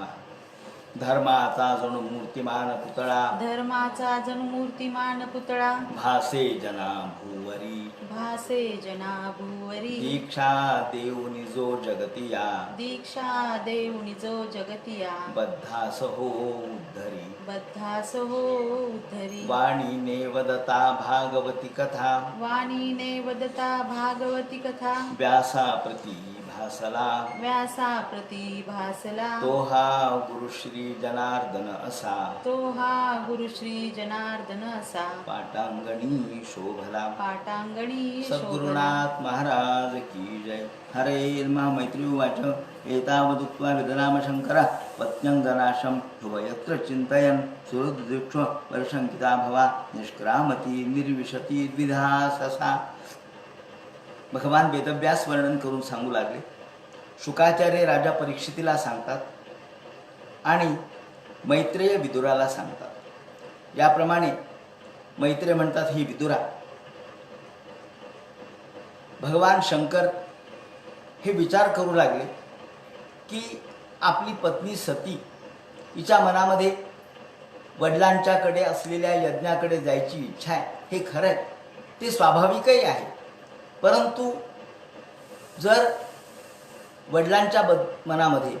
तेव्हा धर्माचा जणू मूर्तिमान पुतळा धर्माचा जणू मूर्तिमान पुतळा भासे जना भूवरी भासे जना भुवरी दीक्षा देऊनी जो जगतिया दीक्षा देऊनी जो जगतिया बद्धास हो उद्धरी बद्धास हो उद्धरी वाणीने वदता भागवती कथा वाणीने वदता भागवती कथा व्यासाप्रती भासला व्यासा प्रती भासला तो हा गुरु श्री जनार्दन असा तो हा गुरु श्री जनार्दन असा पाटांगणी शोभला पाटांगणी शोभला सद्गुरुनाथ महाराज की जय. हरे मा मैत्री उवाच एतावदुक्त्वा विदनाम शंकरा पत्न्यंगनाशं ध्रुवयत्र चिंतयन् सुहृद्दीक्ष वर्षंकिता भवा निष्क्रामती निर्विशती द्विधा ससा. भगवान वेदव्यास वर्णन करून सांगू लागले. शुकाचार्य राजा परीक्षितीला सांगतात आणि मैत्रेय विदुराला सांगतात. याप्रमाणे मैत्रेय म्हणतात, ही विदुरा, भगवान शंकर हे विचार करू लागले की आपली पत्नी सती हिच्या मनामध्ये वडिलांच्याकडे असलेल्या यज्ञाकडे जायची इच्छा आहे. हे खरं आहे, ते स्वाभाविकही आहे. परंतु जर वडिलांच्या मनामध्ये,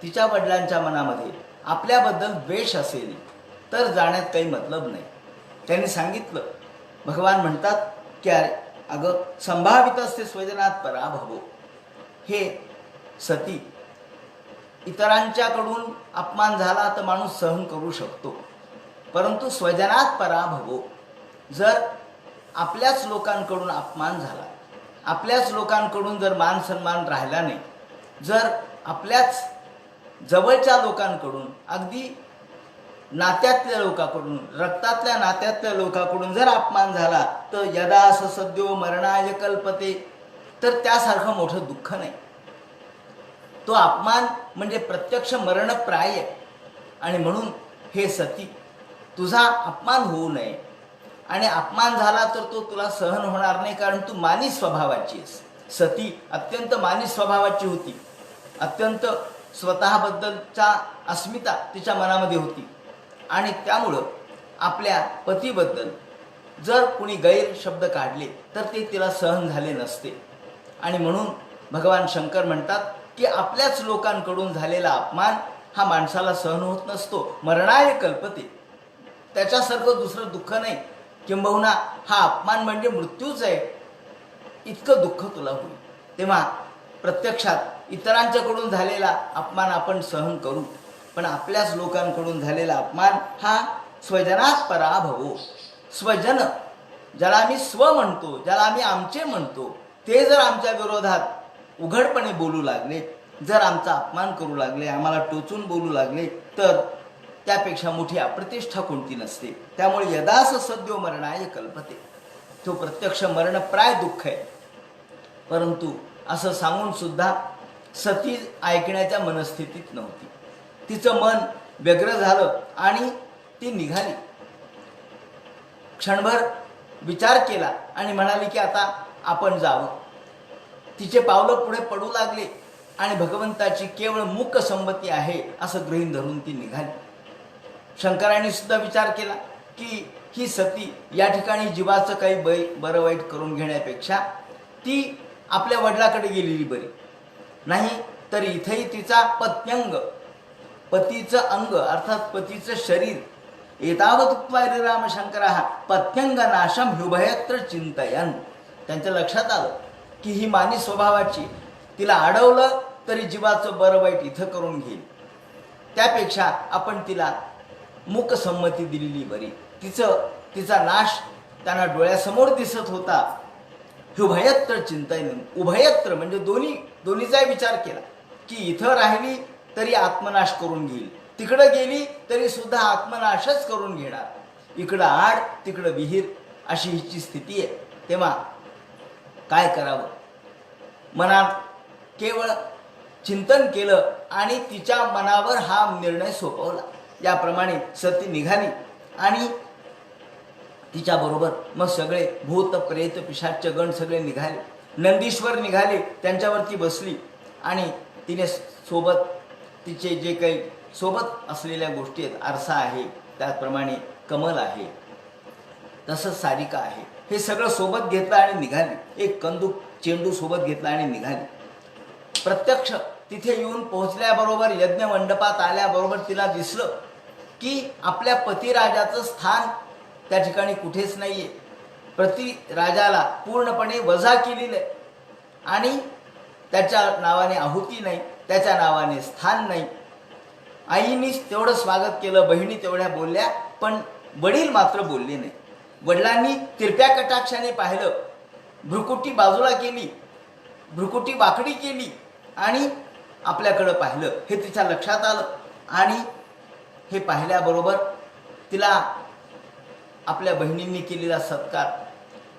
तिच्या वडिलांच्या मनामध्ये आपल्याबद्दल द्वेष असेल तर जाण्यात काही मतलब नाही. त्यांनी सांगितलं, भगवान म्हणतात की अरे अगं संभावित असते स्वजनात पराभवो. हे सती, इतरांच्याकडून अपमान झाला तर माणूस सहन करू शकतो, परंतु स्वजनात पराभवो, जर आपल्याच लोकांकडून अपमान झाला, आपल्याच लोकांकडून जर मान सन्मान राहिला नाही, जर आपल्याच जवळच्या लोकांकडून, अगदी नात्यातल्या लोकांकडून, रक्तातल्या नात्यातल्या लोकांकडून जर अपमान झाला तर यदा स सद्यो मरणाय कल्पते, तर त्यासारखं मोठं दुःख नाही. तो अपमान म्हणजे प्रत्यक्ष मरणप्राय आहे. आणि म्हणून हे सती, तुझा अपमान होऊ नये, आणि अपमान झाला तर तो तुला सहन होणार नाही, कारण तू मानी स्वभावाची आहेस. सती अत्यंत मानी स्वभावाची होती. अत्यंत स्वतःबद्दलचा अस्मिता तिच्या मनामध्ये होती, आणि त्यामुळं आपल्या पतीबद्दल जर कुणी गैर शब्द काढले तर ते तिला सहन झाले नसते. आणि म्हणून भगवान शंकर म्हणतात की आपल्याच लोकांकडून झालेला अपमान हा माणसाला सहन होत नसतो. मरणाय कल्पते, त्याच्यासारखं दुसरं दुःख नाही. किंबहुना हा अपमान म्हणजे मृत्यूच आहे, इतकं दुःख तुला होईल. तेव्हा प्रत्यक्षात इतरांच्याकडून झालेला अपमान आपण सहन करू, पण आपल्याच लोकांकडून झालेला अपमान हा स्वजनात पराभवो. स्वजन, ज्याला आम्ही स्व म्हणतो, ज्याला आम्ही आमचे म्हणतो, ते जर आमच्या विरोधात उघडपणे बोलू लागले, जर आमचा अपमान करू लागले, आम्हाला टोचून बोलू लागले, तर त्यापेक्षा मोठी अप्रतिष्ठा कोणती नसते. त्यामुळे यदास सद्यो मरणाय कल्पते, तो प्रत्यक्ष मरणप्राय दुःख आहे. परंतु असं सांगून सुद्धा सती ऐकण्याच्या मनस्थितीत नव्हती. तिचं मन व्यग्र झालं आणि ती निघाली. क्षणभर विचार केला आणि म्हणाली की आता आपण जावं. तिचे पावलं पुढे पडू लागले आणि भगवंताची केवळ मूक संमती आहे असं गृहीत धरून ती निघाली. शंकरांनी सुद्धा विचार केला की ही सती या ठिकाणी जीवाचं काही बरं वाईट करून घेण्यापेक्षा ती आपल्या वडिलाकडे गेलेली बरी. नाही तर इथेही तिचा पत्न्यंग, पतीचं अंग अर्थात पतीचं शरीर, एतावत राम शंकरा पत्न्यंग नाशम ह्युभयत्र चिंतयन. त्यांच्या लक्षात आलं की ही मानी स्वभावाची, तिला अडवलं तरी जीवाचं बरं वाईट इथं करून घेईल, त्यापेक्षा आपण तिला मूक संमती दिलेली बरी. तिचा नाश त्यांना डोळ्यासमोर दिसत होता. ह्युभयत्र चिंतन, उभयत्र म्हणजे दोन्हीचा विचार केला की इथं राहिली तरी आत्मनाश करून घेईल, तिकडं गेली तरी सुद्धा आत्मनाशच करून घेणार, इकडं आड तिकडं विहीर, अशी हिची स्थिती आहे. तेव्हा काय करावं? मनात केवळ चिंतन केलं आणि तिच्या मनावर हा निर्णय सोपवला. याप्रमाणे सती निघाली आणि तिच्याबरोबर मग सगळे भूत प्रेत पिशाच गण सगळे निघाले. नंदीश्वर निघाले, त्यांच्यावरती बसली आणि तिने सोबत तिचे जे काही सोबत असलेल्या गोष्टी आहेत, आरसा आहे, त्याचप्रमाणे कमल आहे, तसंच सारिका आहे, हे सगळं सोबत घेतलं आणि निघाली. एक कंदूक चेंडू सोबत घेतला आणि निघाली. प्रत्यक्ष तिथे येऊन पोहोचल्याबरोबर, यज्ञ मंडपात आल्याबरोबर तिला दिसलं की आपल्या पतिराजाचं स्थान त्या ठिकाणी कुठेच नाहीये. पतिराजाला पूर्णपणे वजा केलेलं आहे आणि त्याच्या नावाने आहुती नाही, त्याच्या नावाने स्थान नाही. आईनीच तेवढं स्वागत केलं, बहिणी तेवढ्या बोलल्या, पण वडील मात्र बोलले नाही. वडिलांनी तिरप्या कटाक्षाने पाहिलं, भ्रुकुटी बाजूला केली, भ्रुकुटी वाकडी केली आणि आपल्याकडं पाहिलं. हे तिच्या लक्षात आलं आणि हे पाहिल्याबरोबर तिला आपल्या बहिणींनी केलेला सत्कार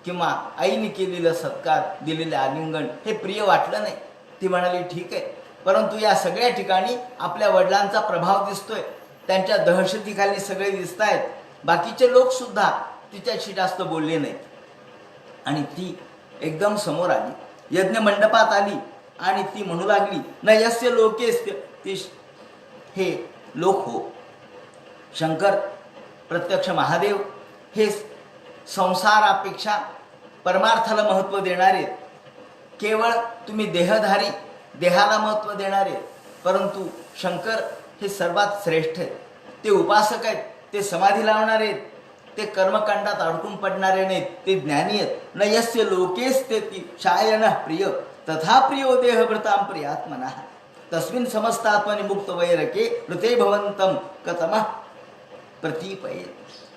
किंवा आईने केलेलं सत्कार, दिलेलं आलिंगन हे प्रिय वाटलं नाही. ती म्हणाली ठीक आहे, परंतु या सगळ्या ठिकाणी आपल्या वडिलांचा प्रभाव दिसतोय, त्यांच्या दहशतीखाली सगळे दिसत आहेत. बाकीचे लोक सुद्धा तिच्याशी जास्त बोलले नाहीत आणि ती एकदम समोर आली, यज्ञ मंडपात आली आणि ती म्हणू लागली, न यस्य लोकेस्य, हे लोक हो. शंकर प्रत्यक्ष महादेव हे संसारापेक्षा परमार्थाला महत्त्व देणारे, केवळ तुम्ही देहधारी, देहाला महत्त्व देणारे, परंतु शंकर हे सर्वात श्रेष्ठ आहेत. ते उपासक आहेत, ते समाधी लावणारे आहेत, ते कर्मकांडात अडकून पडणारे नाहीत, ते ज्ञानी आहेत. न यस्य लोकेस्तेति शायन प्रिय तथा प्रियो देहभृतां प्रियात्मनः तस्मिन् समस्तात्मनि मुक्त वैरके ऋते भवंतम कतमः प्रतीपये.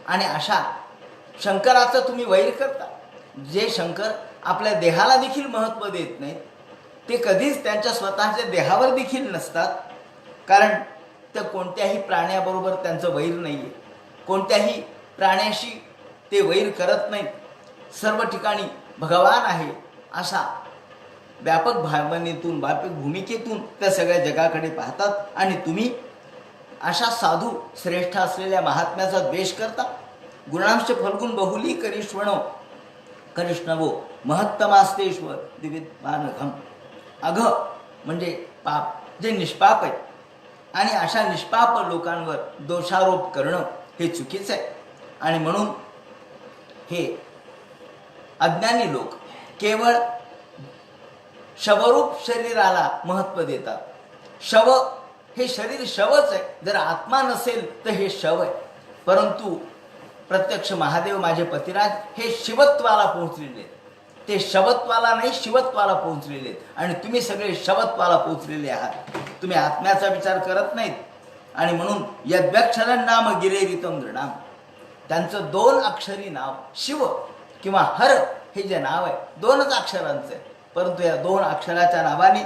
आणि अशा शंकराचं तुम्ही वैर करता. जे शंकर आपल्या देहाला देखील महत्त्व देत नाहीत, ते कधीच त्यांच्या स्वतःच्या देहावर देखील नसतात, कारण ते कोणत्याही प्राण्याबरोबर त्यांचं वैर नाही आहे. कोणत्याही प्राण्याशी ते वैर करत नाहीत. सर्व ठिकाणी भगवान आहे असा व्यापक भावनेतून, व्यापक भूमिकेतून त्या सगळ्या जगाकडे पाहतात आणि तुम्ही अशा साधू श्रेष्ठ असलेल्या महात्म्याचा द्वेष करता. गुणांश फल्गुन बहुली करिष्वणो करिष्णवो महत्तमास्तेश्वर दिविद्वानघम. अघ म्हणजे पाप, जे निष्पाप आहेत, आणि अशा निष्पाप लोकांवर दोषारोप करणं हे चुकीचं आहे. आणि म्हणून हे अज्ञानी लोक केवळ शवरूप शरीराला महत्त्व देतात. शव हे शरीर शवच आहे, जर आत्मा नसेल तर हे शव आहे. परंतु प्रत्यक्ष महादेव माझे पतिराज हे शिवत्वाला पोहोचलेले आहेत. ते शवत्वाला नाही, शिवत्वाला पोहोचलेले आहेत. आणि तुम्ही सगळे शवत्वाला पोहोचलेले आहात. तुम्ही आत्म्याचा विचार करत नाहीत. आणि म्हणून यद्व्यक्षरं नाम गिरेरितम नृणाम, त्यांचं 2 अक्षरी नाव शिव किंवा हर हे जे नाव आहे 2च अक्षरांचं आहे, परंतु या 2 अक्षराच्या नावाने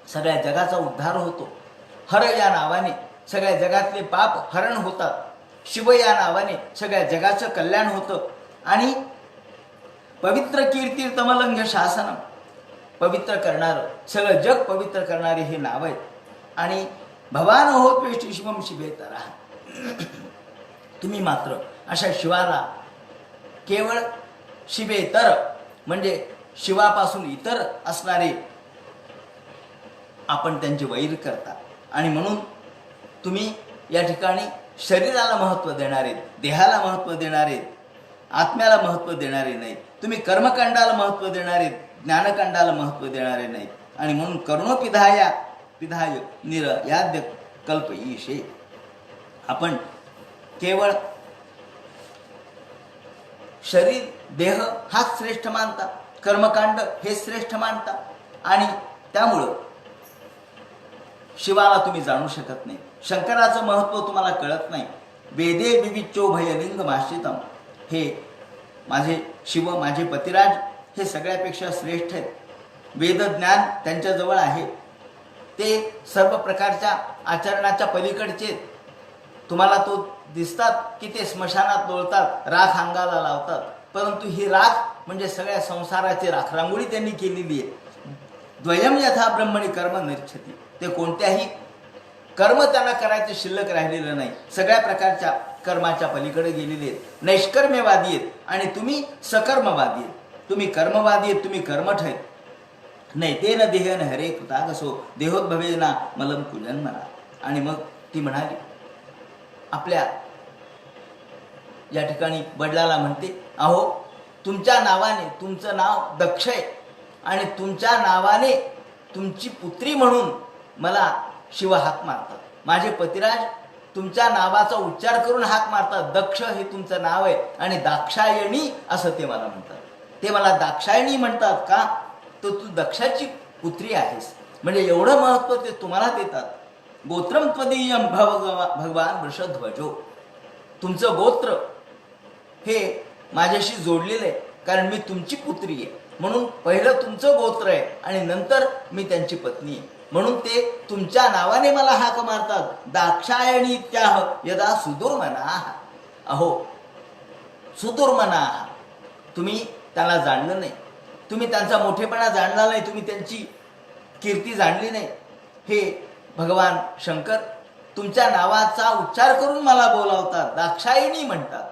सगळ्या जगाचा उद्धार होतो. हर या नावाने सगळ्या जगातले पाप हरण होतात. शिव या नावाने सगळ्या जगाचं कल्याण होतं. आणि पवित्र कीर्ती तमलंघ शासनम, पवित्र करणारं, सगळं जग पवित्र करणारे हे नाव आहेत. आणि भवान हो त्वेष्टि शिवम शिवेतरा, तुम्ही मात्र अशा शिवाला केवळ शिवेतर म्हणजे शिवापासून इतर असणारे आपण त्यांचे वैर करता. आणि म्हणून तुम्ही या ठिकाणी शरीराला महत्त्व देणारे, देहाला महत्त्व देणारे, आत्म्याला महत्त्व देणारे नाहीत. तुम्ही कर्मकांडाला महत्त्व देणारे, ज्ञानकांडाला महत्त्व देणारे नाहीत. आणि म्हणून करुणोपिधाय पिधाय निर्याद्य कल्प ईशे, आपण केवळ शरीर देह हाच श्रेष्ठ मानता, कर्मकांड हे श्रेष्ठ मानता. आणि त्यामुळं शिवाला तुम्ही जाणू शकत नाही. शंकराचं महत्त्व तुम्हाला कळत नाही. वेदे विविच्चो भयलिंग माश्रितम, हे माझे शिव माझे पतिराज हे सगळ्यापेक्षा श्रेष्ठ आहेत. वेदज्ञान त्यांच्याजवळ आहे. ते सर्व प्रकारच्या आचरणाच्या पलीकडचे. तुम्हाला तो दिसतात की ते स्मशानात लोळतात, राख अंगाला लावतात, परंतु ही राख म्हणजे सगळ्या संसाराची राखरांगोळी त्यांनी केलेली आहे. द्वयम यथा ब्रह्मणी कर्म निर्छती, ते कोणत्याही कर्म त्यांना करायचं शिल्लक राहिलेलं नाही. सगळ्या प्रकारच्या कर्माच्या पलीकडे गेलेले आहेत. नैष्कर्म्यवादी आहेत आणि तुम्ही सकर्मवादी आहेत. तुम्ही कर्मवादी आहेत, तुम्ही कर्मठ आहेत. नाही तेन देहन हरे कृतागसो देहोद्भवेना मलम कुजन्मना. आणि मग ती म्हणाली, आपल्या या ठिकाणी वडिलाला म्हणते, अहो तुमच्या नावाने, तुमचं नाव दक्ष आहे आणि तुमच्या नावाने तुमची पुत्री म्हणून मला शिव हाक मारतात. माझे पतिराज तुमच्या नावाचा उच्चार करून हाक मारतात. दक्ष हे तुमचं नाव आहे आणि दाक्षायणी असं ते मला म्हणतात. ते मला दाक्षायणी म्हणतात का, तर तू दक्षाची पुत्री आहेस, म्हणजे एवढं महत्त्व ते तुम्हाला देतात. गोत्रम त्वदीयम भगवान वृषध्वजो, तुमचं गोत्र हे माझ्याशी जोडलेलं आहे, कारण मी तुमची पुत्री आहे. म्हणून पहिलं तुमचं गोत्र आहे आणि नंतर मी त्यांची पत्नी आहे. म्हणून ते तुमच्या नावाने मला हाक मारतात. दाक्षायणी त्याह यदा सुदुर्मना. अहो सुदुर्मना, तुम्ही त्याला जाणलं नाही, तुम्ही त्यांचा मोठेपणा जाणला नाही, तुम्ही त्यांची कीर्ती जाणली नाही. हे भगवान शंकर तुमच्या नावाचा उच्चार करून मला बोलावतात, दाक्षायणी म्हणतात,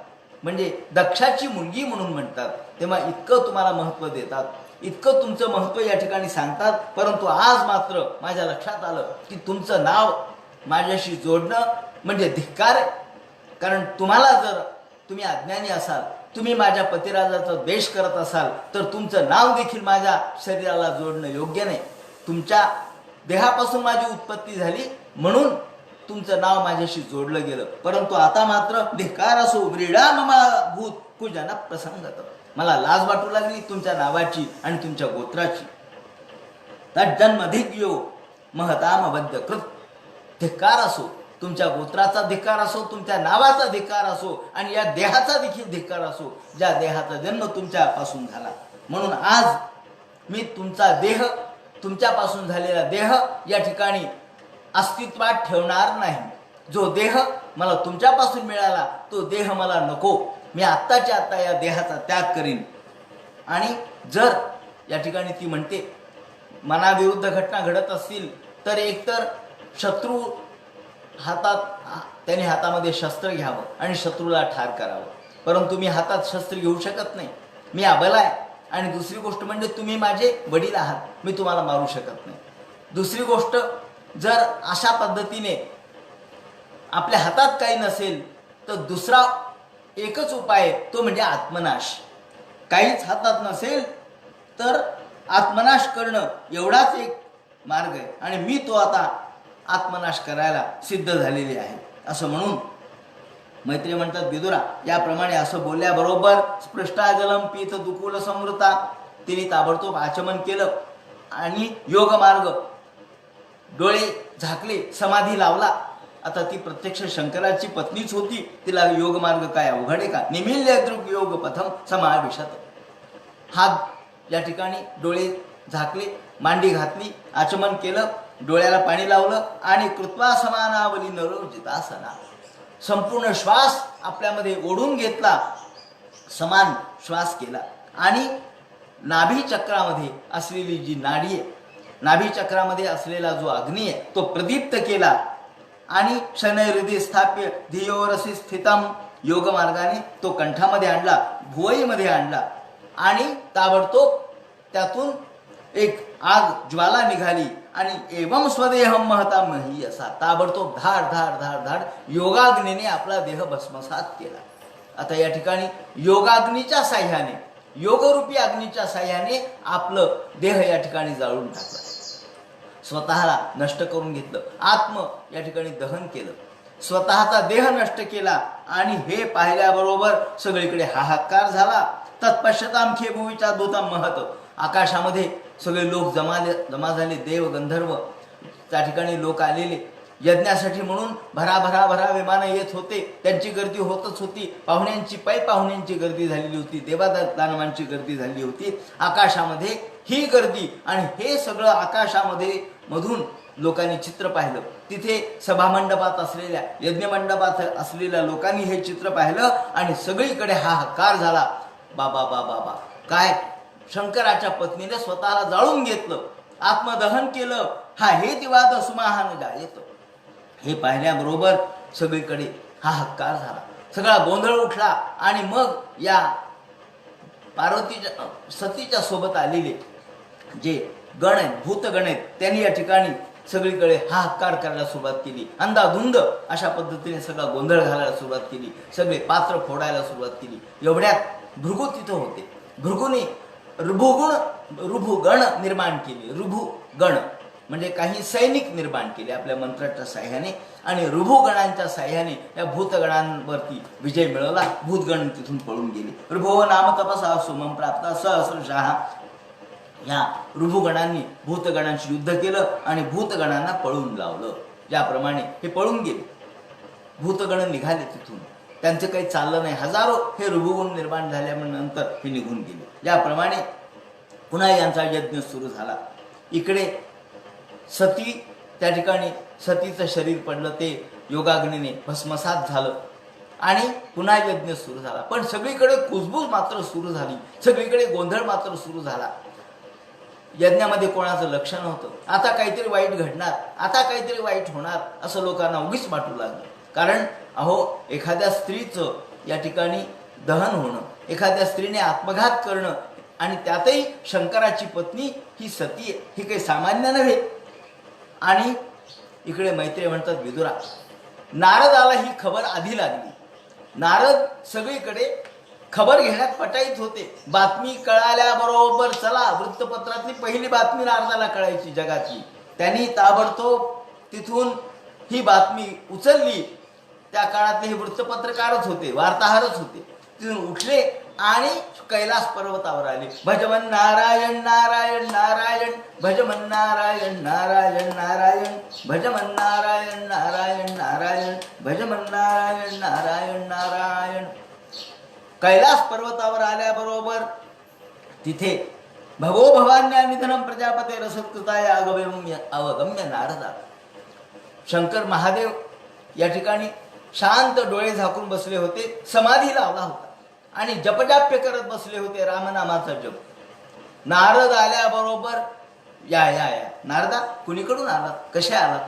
म्हणजे दक्षाची मुलगी म्हणून म्हणतात. तेव्हा इतकं तुम्हाला महत्त्व देतात, इतकं तुमचं महत्त्व या ठिकाणी सांगतात. परंतु आज मात्र माझ्या लक्षात आलं की तुमचं नाव माझ्याशी जोडणं म्हणजे धिक्कार आहे. कारण तुम्हाला जर तुम्ही अज्ञानी असाल, तुम्ही माझ्या पतिराजाचा द्वेष करत असाल, तर तुमचं नाव देखील माझ्या शरीराला जोडणं योग्य नाही. तुमच्या देहापासून माझी उत्पत्ती झाली म्हणून तुमचं नाव माझ्याशी जोडलं गेलं. परंतु आता मात्र धिक्कार असो, व्रीडा ममा भूत कुजन प्रसंगत. मला लाज वाटू लागली तुमच्या नावाची आणि तुमच्या गोत्राची. तज्जन्मधिग्यो महताम वद्यकृत. धिक्कार असो, तुमच्या गोत्राचा धिक्कार असो, तुमच्या नावाचा धिक्कार असो आणि या देहाचा देखील धिक्कार असो, ज्या देहाचा जन्म तुमच्यापासून झाला. म्हणून आज मी तुमचा देह, तुमच्यापासून झालेला देह या ठिकाणी अस्तित्वात ठेवणार नाही. जो देह मला तुमच्यापासून मिळाला तो देह मला नको. मी आत्ताच्या आत्ता या देहाचा त्याग करीन. आणि जर या ठिकाणी ती म्हणते मनाविरुद्ध घटना घडत असतील तर एकतर शत्रू त्याने हातामध्ये शस्त्र घ्यावं आणि शत्रूला ठार करावं. परंतु मी हातात शस्त्र घेऊ शकत नाही, मी अबला आहे. आणि दुसरी गोष्ट म्हणजे तुम्ही माझे वडील आहात, मी तुम्हाला मारू शकत नाही. दुसरी गोष्ट, जर अशा पद्धतीने आपल्या हातात काही नसेल तर दुसरा एकच उपाय आहे, तो म्हणजे आत्मनाश. काहीच हातात नसेल तर आत्मनाश करणं एवढाच एक मार्ग आहे आणि मी तो आता आत्मनाश करायला सिद्ध झालेली आहे. असं म्हणून मैत्री म्हणतात, विदुरा याप्रमाणे असं बोलल्याबरोबर स्पृष्टा जलम पीत दुकुल समृता, तिने ताबडतोब आचमन केलं आणि योग मार्ग, डोळे झाकले, समाधी लावला. आता ती प्रत्यक्ष शंकराची पत्नीच होती, तिला योग मार्ग काय अवघड आहे का. निमिल्य दृग योग पथम समाविशत. हात या ठिकाणी डोळे झाकले, मांडी घातली, आचमन केलं, डोळ्याला पाणी लावलं आणि कृत्वा समानावली नरोजितासना, संपूर्ण श्वास आपल्यामध्ये ओढून घेतला, समान श्वास केला आणि नाभी चक्रामध्ये असलेली जी नाडी आहे, नाभी चक्रामध्ये असलेला जो अग्नी आहे तो प्रदीप्त केला आणि शनैहृदय स्थाप्य धियोरसी स्थितम, योग मार्गाने तो कंठामध्ये आणला, भुवईमध्ये आणला आणि ताबडतोब त्यातून एक आग ज्वाला निघाली आणि एवम स्वदेहम महता मही, असा ताबडतोब धाड धाड धाड धाड योगाग्नीने आपला देह भस्मसात केला. आता या ठिकाणी योगाग्नीच्या साह्याने, योगरूपी अग्नीच्या साह्याने आपलं देह या ठिकाणी जाळून टाकलं, स्वतःला नष्ट करून घेतलं, आत्म या ठिकाणी दहन केलं, स्वतःचा देह नष्ट केला. आणि हे पाहिल्याबरोबर सगळीकडे हाहाकार झाला. तत्पश्यताम खेभुवीच्या दूता महत, आकाशामध्ये सगळे लोक जमा झाले, देव गंधर्व त्या ठिकाणी लोक आलेले यज्ञासाठी म्हणून भरा विमानं येत होते, त्यांची गर्दी होतच होती. पाहुण्यांची पाहुण्यांची गर्दी झालेली होती, देवादानवांची गर्दी झाली होती. आकाशामध्ये ही गर्दी आणि हे सगळं आकाशामध्ये मधून लोकांनी चित्र पाहिलं. तिथे सभामंडपात असलेल्या, यज्ञमंडपात असलेल्या लोकांनी हे चित्र पाहिलं आणि सगळीकडे हाहाकार झाला. बाबा बाबा बा, काय शंकराच्या पत्नीने स्वतःला जाळून घेतलं, आत्मदहन केलं, हा हे दिवाद सुमाहान जायत. हे पाहिल्याबरोबर सगळीकडे हाहाकार झाला, सगळा गोंधळ उठला. आणि मग या पार्वतीच्या सतीच्या सोबत आलेले जे गण आहेत, भूतगण आहेत, त्यांनी या ठिकाणी सगळीकडे हाहाकार करायला सुरुवात केली. अंधाधुंद अशा पद्धतीने सगळा गोंधळ घालायला सुरुवात केली. सगळे पात्र फोडायला सुरुवात केली. एवढ्यात भृगू तिथं होते. भृगूने ऋभुगण निर्माण केले. ऋभुगण म्हणजे काही सैनिक निर्माण केले आपल्या मंत्राच्या साह्याने, आणि ऋभुगणांच्या साह्याने या भूतगणांवरती विजय मिळवला. भूतगण तिथून पळून गेले. ऋभो नाम तपसा सुमं प्राप्त सहस्रशः. या ऋभुगणांनी भूतगणांशी युद्ध केलं आणि भूतगणांना पळून लावलं. ज्याप्रमाणे हे पळून गेले, भूतगण निघाले तिथून, त्यांचं काही चाललं नाही. हजारो हे ऋभुगुण निर्माण झाल्यानंतर हे निघून गेले. ज्याप्रमाणे पुन्हा यांचा यज्ञ सुरू झाला. इकडे सती, त्या ठिकाणी सतीचं शरीर पडलं, ते योगाग्नीने भस्मसात झालं आणि पुन्हा यज्ञ सुरू झाला. पण सगळीकडे कुजबूज मात्र सुरू झाली. सगळीकडे गोंधळ मात्र सुरू झाला. यज्ञामध्ये कोणाचं लक्ष नव्हतं. आता काहीतरी वाईट घडणार, आता काहीतरी वाईट होणार असं लोकांना उगीच वाटू लागलं. कारण एखाद्या स्त्रीचं या ठिकाणी दहन होणं, एखाद्या स्त्रीने आत्मघात करणं, आणि त्यातही शंकराची पत्नी ही सती, ही काही सामान्य नव्हे. आणि इकडे मैत्रेय म्हणतात विदुरा, नारदाला ही खबर आधी लागली. नारद सगळीकडे खबर घेण्यात पटाईत होते. बातमी कळाल्याबरोबर चला, वृत्तपत्रातली पहिली बातमी नारदाला कळायची जगातली. त्यांनी ताबडतोब तिथून ही बातमी उचलली. त्या काळातले हे वृत्तपत्रकारच होते, वार्ताहरच होते. तिथून उठले आणि कैलास पर्वतावर आले. भजमन नारायण नारायण नारायण, भजमन नारायण नारायण नारायण, भजमन नारायण नारायण नारायण, भजमन नारायण नारायण नारायण. कैलास पर्वतावर आल्याबरोबर तिथे भगो भवान्या निधनम प्रजापते रसत्कृताय अवगम्य नारदा. शंकर महादेव या ठिकाणी शांत डोळे झाकून बसले होते. समाधी लावला होता आणि जपजाप्य करत बसले होते, रामनामाचा जप. नारद आल्याबरोबर या या या नारदा, कुणीकडून आलात, कसे आलात?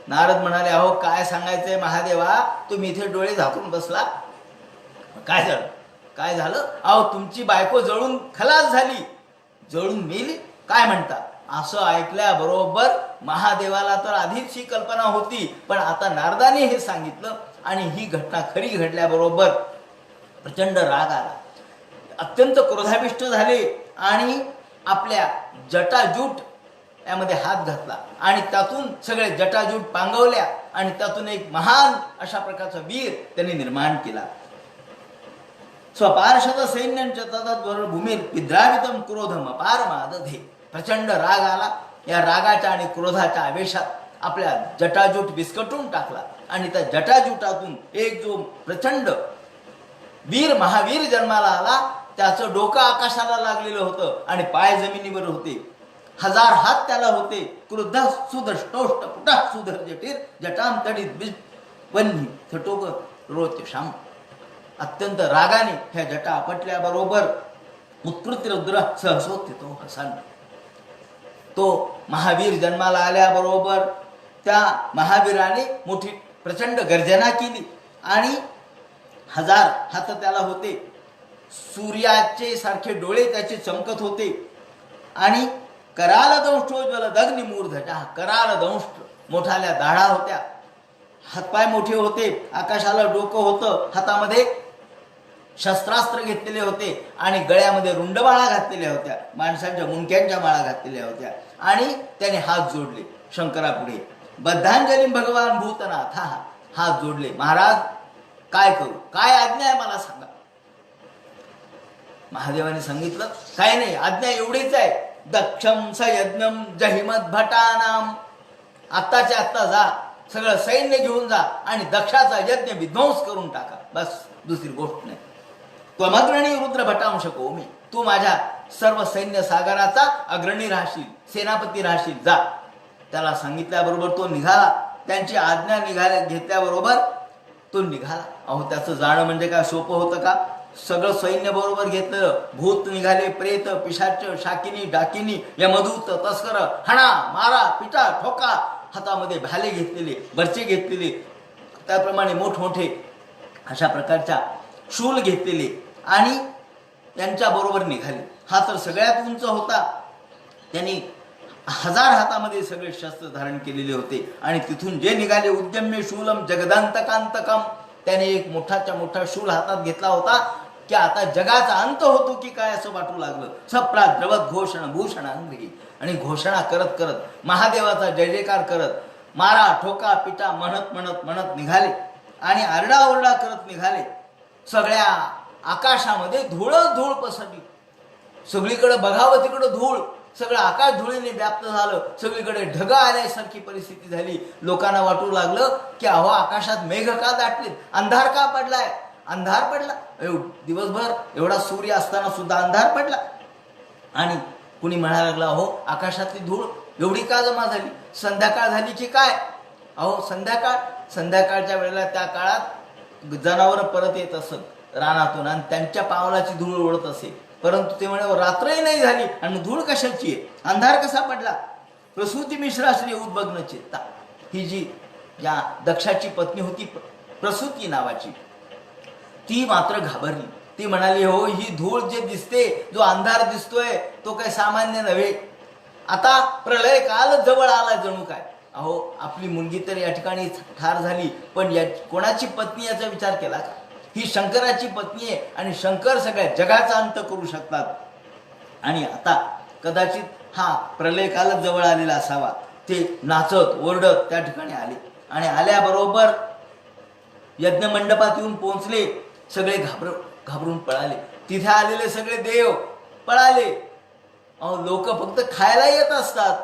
नारद म्हणाले, अहो काय सांगायचंय महादेवा, तुम्ही इथे डोळे झाकून बसला. काय झालं? काय झालं? अहो तुमची बायको जळून खलास झाली, जळून मेली. काय म्हणता? असं ऐकल्याबरोबर महादेवाला तर आधीच ही कल्पना होती, पण आता नारदाने हे सांगितलं आणि ही घटना खरी घडल्याबरोबर प्रचंड राग आला. अत्यंत क्रोधाविष्ट झाले आणि आपल्या जटाजूट यामध्ये हात घातला आणि त्यातून सगळे जटाजूट पांगवल्या आणि त्यातून एक महान अशा प्रकारचा वीर त्यांनी निर्माण केला. स्वपार्षद सैन्यांच्या तदद्वर भूमीर विद्रावितम क्रोधम अपार मादधे. प्रचंड राग आला. या रागाच्या आणि क्रोधाच्या आवेशात आपल्या जटाजूट विस्कटून टाकला आणि त्या जटाजूटातून एक जो प्रचंड वीर महावीर जन्माला आला. त्याचं डोकं आकाशाला लागलेलं होतं आणि पाय जमिनीवर होते. 1000 हात त्याला होते. क्रुद्ध सुदष्टोष्ट पुटा सुधर जटीर जटाम तडीत वन्ही थटोक रोच श्याम. अत्यंत रागाने ह्या जटा आपटल्याबरोबर उत्कृत रुद्र सहसोत्थितो हसन. तो महावीर जन्माला आल्याबरोबर त्या महावीराने मोठी प्रचंड गर्जना केली आणि 1000 हात त्याला होते. सूर्याचे सारखे डोळे त्याचे चमकत होते आणि कराल दंष्टोज्वल दग्नी मूर्धजा. कराल दंष्ट मोठाल्या दाढा होत्या, हातपाय मोठे होते, आकाशाला डोकं होतं, हातामध्ये शस्त्रास्त्र घेतलेले होते आणि गळ्यामध्ये रुंडमाळा घातलेल्या होत्या, माणसांच्या मुंडक्यांच्या माळा घातलेल्या होत्या. आणि त्याने हात जोडले शंकरापुढे. बद्धांजली भगवान भूतनाथ, हात जोडले. महाराज काय करू, काय आज्ञा आहे मला सांगा. महादेवाने सांगितलं, काय नाही, आज्ञा एवढीच आहे. दक्षम सयज्ञम जहिमत भटानाम. आत्ताच्या आत्ता जा, सगळं सैन्य घेऊन जा आणि दक्षाचा यज्ञ विध्वंस करून टाका. बस, दुसरी गोष्ट नाही. त्वमग्रणी रुद्र भटांश कोमी. तू माझ्या सर्व सैन्य सागराचा अग्रणी राहशील, सेनापती राहशील, जा. त्याला सांगितल्याबरोबर तो निघाला. त्यांची आज्ञा घेतल्याबरोबर तो निघाला. अहो त्याचं जाणं म्हणजे काय सोपं होतं का? सगळं सैन्य बरोबर घेतलं. भूत निघाले, प्रेत, पिशाच, शाकिनी, डाकिनी, यमदूत, तस्कर, हणा मारा, पिटा ठोका. हातामध्ये भाले घेतलेले, बर्चे घेतलेले, त्याप्रमाणे मोठमोठे अशा प्रकारच्या शूल घेतलेले आणि त्यांच्या बरोबर निघाले. हा तर सगळ्यात उंच होता. त्यांनी 1000 हातामध्ये सगळे शस्त्र धारण केलेले होते आणि तिथून जे निघाले उद्यम्य शूलम जगदांतकांतकम, त्याने एक मोठाच्या मोठा शूल हातात घेतला होता की आता जगाचा अंत होतो की काय असं वाटू लागलं. सप्राद्रवत घोषण भूषणांगी, आणि घोषणा करत करत महादेवाचा जय जयकार करत मारा ठोका पिटा म्हणत म्हणत म्हणत निघाले आणि आरडाओरडा करत निघाले. सगळ्या आकाशामध्ये धूळच धूळ पसरली. सगळीकडे बघावं तिकडं धूळ, सगळं आकाश धुळीने व्याप्त झालं. सगळीकडे ढग आल्यासारखी परिस्थिती झाली. लोकांना वाटू लागलं की अहो आकाशात मेघ का दाटलेत, अंधार का पडलाय, अंधार पडला. दिवसभर एवढा सूर्य असताना सुद्धा अंधार पडला. आणि कुणी म्हणायला लागला अहो आकाशातली धूळ एवढी का जमा झाली, संध्याकाळ झाली की काय. अहो संध्याकाळच्या वेळेला त्या काळात जनावरं परत येत असत रानातून आणि त्यांच्या पावलाची धूळ उडत असे. परंतु ते म्हणे रात्रही नाही झाली आणि धूळ कशाची आहे, अंधार कसा पडला. प्रसूती मिश्रा श्री उद्भग्न चित्ता, ही जी या दक्षाची पत्नी होती प्रसूती नावाची, ती मात्र घाबरली. ती म्हणाली हो ही धूळ जे दिसते, जो अंधार दिसतोय तो काही सामान्य नव्हे. आता प्रलय काल जवळ आला जणू काय. अहो आपली मुलगी तर या ठिकाणी ठार झाली, पण या कोणाची पत्नी याचा विचार केला का. ही शंकराची पत्नी आहे आणि शंकर सगळ्या जगाचा अंत करू शकतात. आणि आता कदाचित हा प्रलय कालच जवळ आलेला असावा. ते नाचत ओरडत त्या ठिकाणी आले आणि आल्याबरोबर यज्ञ मंडपात येऊन पोहोचले. सगळे घाबरून पळाले. तिथे आलेले सगळे देव पळाले. अहो लोक फक्त खायला येत असतात.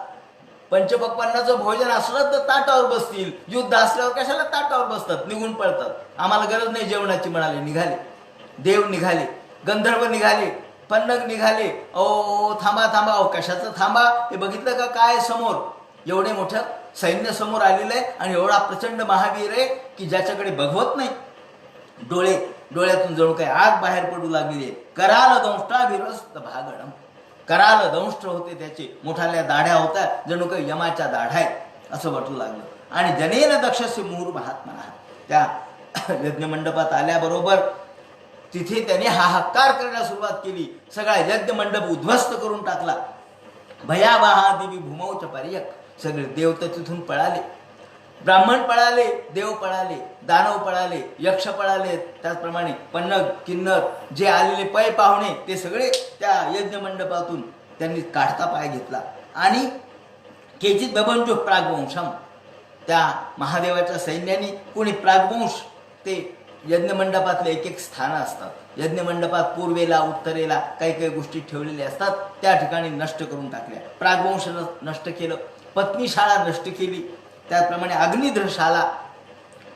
पंचपक्वान्नाचं भोजन असलं तर ताटावर बसतील, युद्ध असल्यावर कशाला ताटावर बसतात, निघून पळतात. आम्हाला गरज नाही जेवणाची म्हणाले. निघाले देव, निघाले गंधर्व, निघाले पन्नग, निघाले. ओ थांबा थांबा, अहो कशाचं थांबा, हे बघितलं का काय समोर एवढे मोठं सैन्य समोर आलेलं आहे आणि एवढा प्रचंड महावीर आहे की ज्याच्याकडे बघवत नाही. डोळ्यातून जणू काही आग बाहेर पडू लागलेली आहे. कराल दंष्टाभिरस्त भागणम, कराल दंष्ट होते त्याचे, मोठाल्या दाढ्या होत्या जणू काही यमाच्या दाढ्या आहेत असं वाटू लागलं. आणि जनेन दक्षस्य मुहूर महात्मा, त्या यज्ञ मंडपात आल्याबरोबर तिथे त्याने हाहाकार करण्यास सुरुवात केली. सगळा यज्ञ मंडप उद्ध्वस्त करून टाकला. भयावहा देवी भूमौच पर्यक, सगळे देव तर तिथून पळाले. ब्राह्मण पळाले, देव पळाले, दानव पळाले, यक्ष पळाले. त्याचप्रमाणे पन्नग किन्नर जे आलेले पै पाहुणे ते सगळे त्या यज्ञ मंडपातून त्यांनी काढता पाय घेतला. आणि केचित बबंजो प्रागवंशम, त्या महादेवाच्या सैन्याने कोणी प्रागवंश, ते यज्ञ मंडपातले एक एक स्थानं असतात. यज्ञ मंडपात पूर्वेला उत्तरेला काही काही गोष्टी ठेवलेल्या असतात, त्या ठिकाणी नष्ट करून टाकल्या. प्रागवंश नष्ट केलं, पत्नीशाळा नष्ट केली, त्याचप्रमाणे अग्निध्रशाला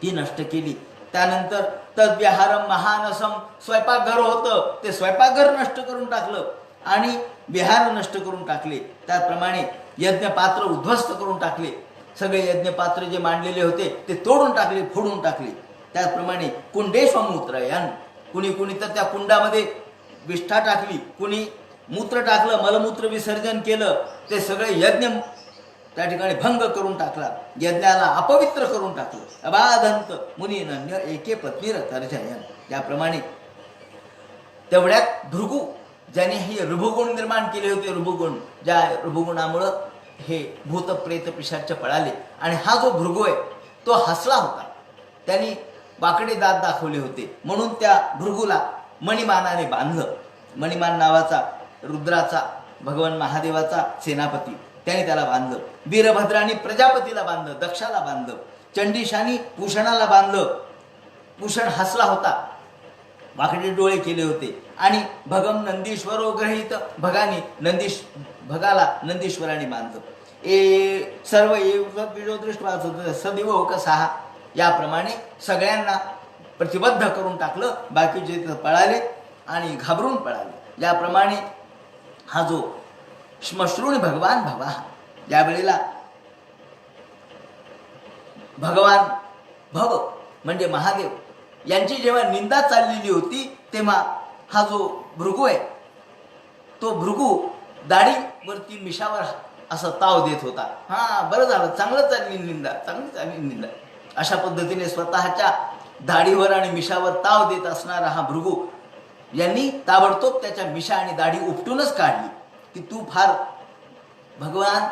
ती नष्ट केली. त्यानंतर तद्विहारम महानसम, स्वयंपाकघर होतं ते स्वयंपाकघर नष्ट करून टाकलं आणि विहार नष्ट करून टाकले. त्याचप्रमाणे यज्ञपात्र उद्ध्वस्त करून टाकले. सगळे यज्ञपात्र जे मांडलेले होते ते तोडून टाकले, फोडून टाकले. त्याचप्रमाणे कुंडेश्वमूत्रयन, कुणी तर त्या कुंडामध्ये विष्ठा टाकली, कुणी मूत्र टाकलं, मलमूत्र विसर्जन केलं. ते सगळे यज्ञ त्या ठिकाणी भंग करून टाकला, यज्ञाला अपवित्र करून टाकलं. अबाधंत मुनीनन्य एके पत्नीर तर्जयन, त्याप्रमाणे तेवढ्यात भृगू ज्याने हे ऋभुगुण निर्माण केले होते, ऋभुगुण, ज्या ऋभुगुणामुळं हे भूत प्रेत पिशाच पळाले. आणि हा जो भृगू आहे तो हसला होता, त्यांनी वाकडे दात दाखवले होते, म्हणून त्या भृगूला मणिमानाने बांधलं. मणिमान नावाचा रुद्राचा, भगवान महादेवाचा सेनापती, त्याने त्याला बांधलं. वीरभद्राने प्रजापतीला बांधलं, दक्षाला बांधलं. चंडीशानी पूषणाला बांधलं. पूषण हसला होता, वाकडे डोळे केले होते. आणि भगम नंदीश्वरो ग्रहित, भगाला नंदीश्वराने बांधलं. सर्व दृष्ट सदैव कसा, याप्रमाणे सगळ्यांना प्रतिबद्ध करून टाकलं. बाकीचे पळाले आणि घाबरून पळाले. याप्रमाणे हा जो श्मश्रुणी भगवान भवा, ज्यावेळेला भगवान भव म्हणजे महादेव यांची जेव्हा निंदा चाललेली होती, तेव्हा हा जो भृगू आहे तो भृगू दाढीवरती मिशावर असं ताव देत होता. हा बरं झालं, चांगलं चालली निंदा, चांगली चालली निंदा. अशा पद्धतीने स्वतःच्या दाढीवर आणि मिशावर ताव देत असणारा हा भृगू यांनी ताबडतोब त्याच्या मिशा आणि दाढी उपटूनच काढली की तू फार भगवान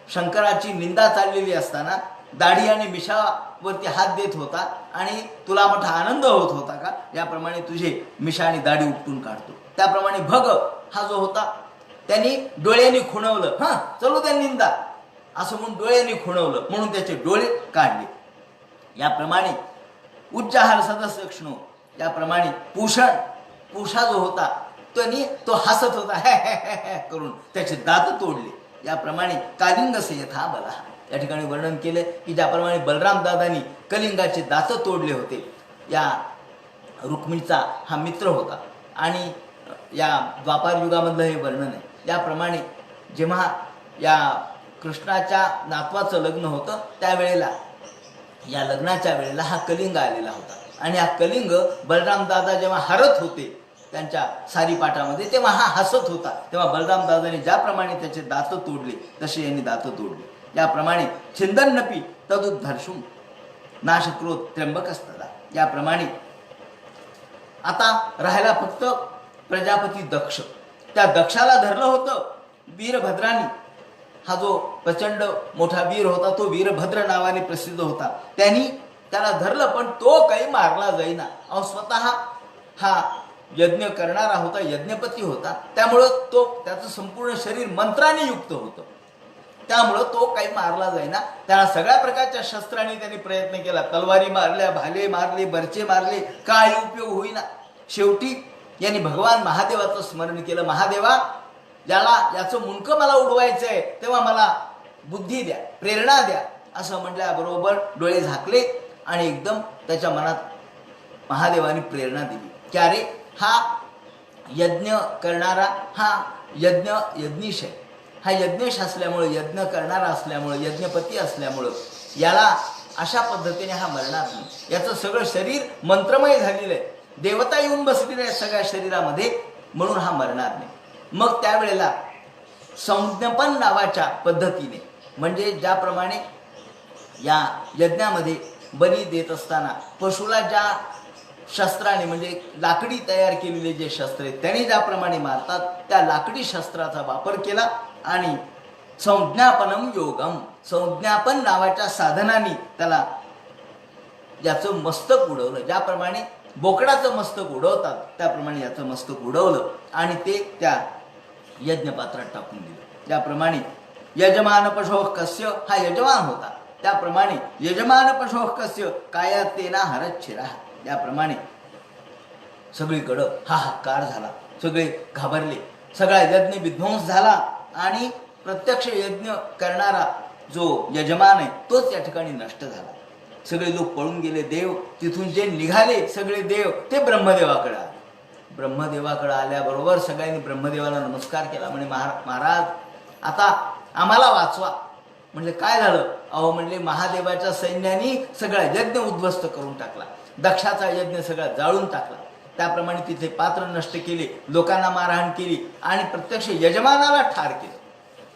शंकराची निंदा चाललेली असताना दाढी आणि मिशावरती हात देत होता आणि तुला मोठा आनंद होत होता का, याप्रमाणे तुझे मिशा आणि दाढी उपटून काढतो. त्याप्रमाणे भग हा जो होता त्यांनी डोळ्यांनी खुणवलं, चलो त्या निंदा असं म्हणून डोळ्यांनी खुणवलं, म्हणून त्याचे डोळे काढले. याप्रमाणे उच्चाहार सदस्य क्षणो, याप्रमाणे पुषा जो होता तो हसत होता करून त्याचे दात तोडले. याप्रमाणे कालिंगसे यथा बला, या ठिकाणी वर्णन केले की ज्याप्रमाणे बलराम दादांनी कलिंगाचे दात तोडले होते. या रुक्मिणीचा हा मित्र होता आणि या द्वापार युगामधलं हे वर्णन आहे. याप्रमाणे जेव्हा या कृष्णाच्या नातवाचं लग्न होतं त्यावेळेला, या लग्नाच्या वेळेला हा कलिंग आलेला होता आणि हा कलिंग बलराम दादा जेव्हा हरत होते त्यांच्या सारीपाठामध्ये तेव्हा हा हसत होता. तेव्हा बलराम दादाने ज्याप्रमाणे त्याचे दात तोडले तसे यांनी दात तोडले. याप्रमाणे छिंदन्नपी तदुद्धर्षुम नाशक्रोध त्र्यंबकस्तदा. याप्रमाणे आता राहायला फक्त प्रजापती दक्ष. त्या दक्षाला धरलं होतं वीरभद्राने. हा जो प्रचंड मोठा वीर होता तो वीरभद्र नावाने प्रसिद्ध होता. त्यांनी त्याला धरलं पण तो काही मारला जाईना. स्वतः हा यज्ञ करणारा होता, यज्ञपती होता, त्यामुळं त्याचं संपूर्ण शरीर मंत्राने युक्त होतं, त्यामुळं तो काही मारला जाईना. त्याला सगळ्या प्रकारच्या शस्त्रांनी त्यांनी प्रयत्न केला, तलवारी मारल्या, भाले मारले, बर्चे मारले, काही उपयोग होईना. शेवटी यांनी भगवान महादेवाचं स्मरण केलं. महादेवा, याचं मुंडकं मला उडवायचंय, तेव्हा मला बुद्धी द्या, प्रेरणा द्या, असं म्हटल्याबरोबर डोळे झाकले आणि एकदम त्याच्या मनात महादेवाने प्रेरणा दिली की अरे हा यज्ञ करणारा, हा यज्ञीश आहे. हा यज्ञेश असल्यामुळे, यज्ञ करणारा असल्यामुळे, यज्ञपती असल्यामुळं याला अशा पद्धतीने हा मरणार नाही. याचं सगळं शरीर मंत्रमय झालेलं आहे, देवता येऊन बसलेल्या आहेत सगळ्या शरीरामध्ये, म्हणून हा मरणार नाही. मग त्यावेळेला संज्ञापन नावाच्या पद्धतीने, म्हणजे ज्याप्रमाणे या यज्ञामध्ये बली देत असताना पशुला ज्या शस्त्राने, म्हणजे लाकडी तयार केलेले जे शस्त्र आहेत त्याने ज्याप्रमाणे मारतात, त्या लाकडी शस्त्राचा वापर केला आणि संज्ञापनम योगम, संज्ञापन नावाच्या साधनाने त्याला याचं मस्तक उडवलं. ज्याप्रमाणे बोकडाचं मस्तक उडवतात त्याप्रमाणे याचं मस्तक उडवलं आणि ते त्या यज्ञपात्रात टाकून दिलं. ज्याप्रमाणे यजमान पशोः कस्य, हा यजमान होता, त्याप्रमाणे यजमान पशोः कस्य कायातेना हरच्छिरा. याप्रमाणे सगळीकडं हाहाकार झाला, सगळे घाबरले, सगळा यज्ञ विध्वंस झाला आणि प्रत्यक्ष यज्ञ करणारा जो यजमान आहे तोच या ठिकाणी नष्ट झाला. सगळे लोक पळून गेले. देव तिथून जे निघाले सगळे देव ते ब्रह्मदेवाकडे आले. ब्रह्मदेवाकडे आल्याबरोबर सगळ्यांनी ब्रह्मदेवाला नमस्कार केला. म्हणे महाराज आता आम्हाला वाचवा. म्हणजे काय झालं? म्हणले महादेवाच्या सैन्याने सगळा यज्ञ उद्ध्वस्त करून टाकला, दक्षाचा यज्ञ सगळा जाळून टाकला, त्याप्रमाणे तिथे पात्र नष्ट केले, लोकांना मारहाण केली आणि प्रत्यक्ष यजमानाला ठार केलं.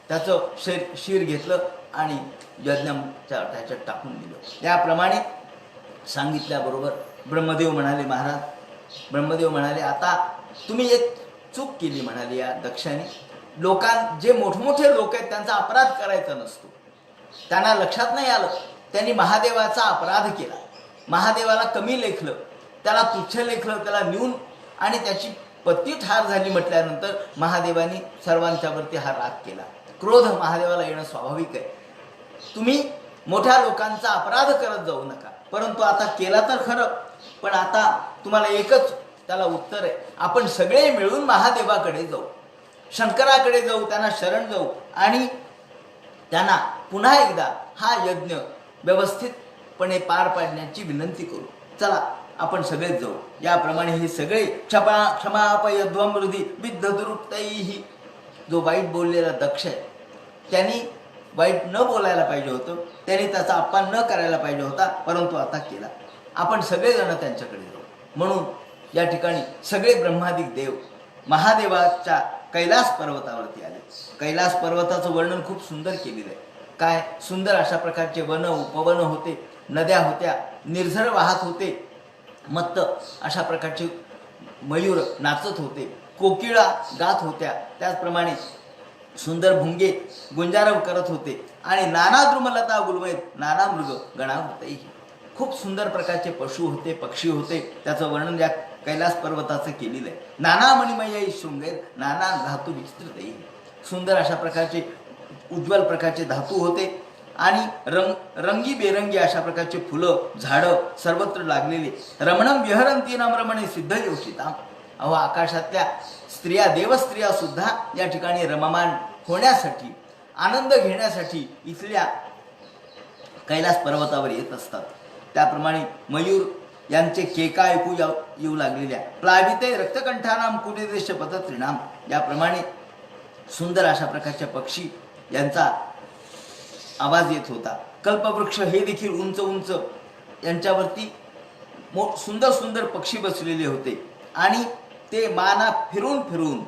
त्याचं शिर घेतलं आणि यज्ञाच्या त्याच्यात टाकून दिलं. याप्रमाणे सांगितल्याबरोबर ब्रह्मदेव म्हणाले आता तुम्ही एक चूक केली म्हणाले या दक्षाने. जे मोठमोठे लोक आहेत त्यांचा अपराध करायचा नसतो, त्यांना लक्षात नाही आलं, त्यांनी महादेवाचा अपराध केला, महादेवाला कमी लेखलं, त्याला तुच्छ लेखलं, त्याला नेऊन आणि त्याची पत्नी ठार झाली म्हटल्यानंतर महादेवाने सर्वांच्यावरती हा राग केला. क्रोध महादेवाला येणं स्वाभाविक आहे. तुम्ही मोठ्या लोकांचा अपराध करत जाऊ नका, परंतु आता केला तर खरं, पण आता तुम्हाला एकच त्याला उत्तर आहे, आपण सगळे मिळून महादेवाकडे जाऊ, शंकराकडे जाऊ, त्यांना शरण जाऊ आणि त्यांना पुन्हा एकदा हा यज्ञ व्यवस्थितपणे पार पाडण्याची विनंती करू. चला आपण सगळेच जाऊ. याप्रमाणे हे सगळे क्षमापयध्वम हृदी विद्ध दुरुक्तैहि, जो वाईट बोललेला दक्ष आहे त्यांनी वाईट न बोलायला पाहिजे होतं, त्यांनी त्याचा अपमान न करायला पाहिजे होता, परंतु आता केला. आपण सगळेजण त्यांच्याकडे जाऊ. म्हणून या ठिकाणी सगळे ब्रह्मादिक देव महादेवाच्या कैलास पर्वतावरती आले. कैलास पर्वताचं वर्णन खूप सुंदर केलेलं आहे. काय सुंदर अशा प्रकारचे वन उपवन होते, नद्या होत्या, निर्झर वाहत होते, मत्त अशा प्रकारचे मयूर नाचत होते, कोकिळा गात होत्या, त्याचप्रमाणे सुंदर भुंगे गुंजारव करत होते आणि नाना द्रुमलता गुलवैत नाना मृग गणावतही. खूप सुंदर प्रकारचे पशु होते, पक्षी होते. त्याचं वर्णन या कैलास पर्वताचं केलेलं आहे. नाना मणिमय शृंगेर नाना धातू विचित्रतही. सुंदर अशा प्रकारचे उज्ज्वल प्रकारचे धातू होते आणि रंगीबेरंगी अशा प्रकारचे फुलं झाडं सर्वत्र लागलेले. रमणम विहरंतीनाम रमणे सिद्ध योषिताम. अहो, आकाशातल्या स्त्रिया, देवस्त्रिया सुद्धा या ठिकाणी रममान होण्यासाठी, आनंद घेण्यासाठी इथल्या कैलास पर्वतावर येत असतात. त्याप्रमाणे मयूर यांचे केका ऐकू येऊ लागलेल्या. प्लाविते रक्तकंठानाम कुलेदेश पतत्रिणाम. याप्रमाणे सुंदर अशा प्रकारच्या पक्षी यांचा आवाज येत होता. कल्पवृक्ष हे देखील उंच उंच यांच्यावरती सुंदर सुंदर पक्षी बसलेले होते आणि ते माना फिरून फिरून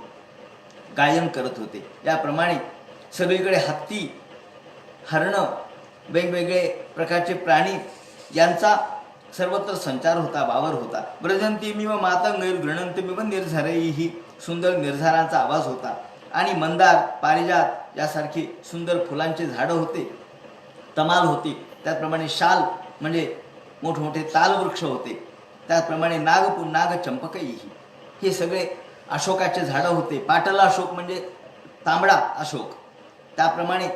गायन करत होते. याप्रमाणे सगळीकडे हत्ती, हरणं, वेगवेगळे प्रकारचे प्राणी यांचा सर्वत्र संचार होता, वावर होता. ब्रजंतीमिव मातंगैर गृणंतमिव निर्झरैही. सुंदर निर्झरांचा आवाज होता आणि मंदार, पारिजात यासारखे सुंदर फुलांचे झाडं होते, तमाल होती. त्याचप्रमाणे शाल म्हणजे मोठमोठे तालवृक्ष होते. त्याचप्रमाणे नाग चंपकही. हे सगळे अशोकाचे झाडं होते. पाटला अशोक म्हणजे तांबडा अशोक. त्याप्रमाणे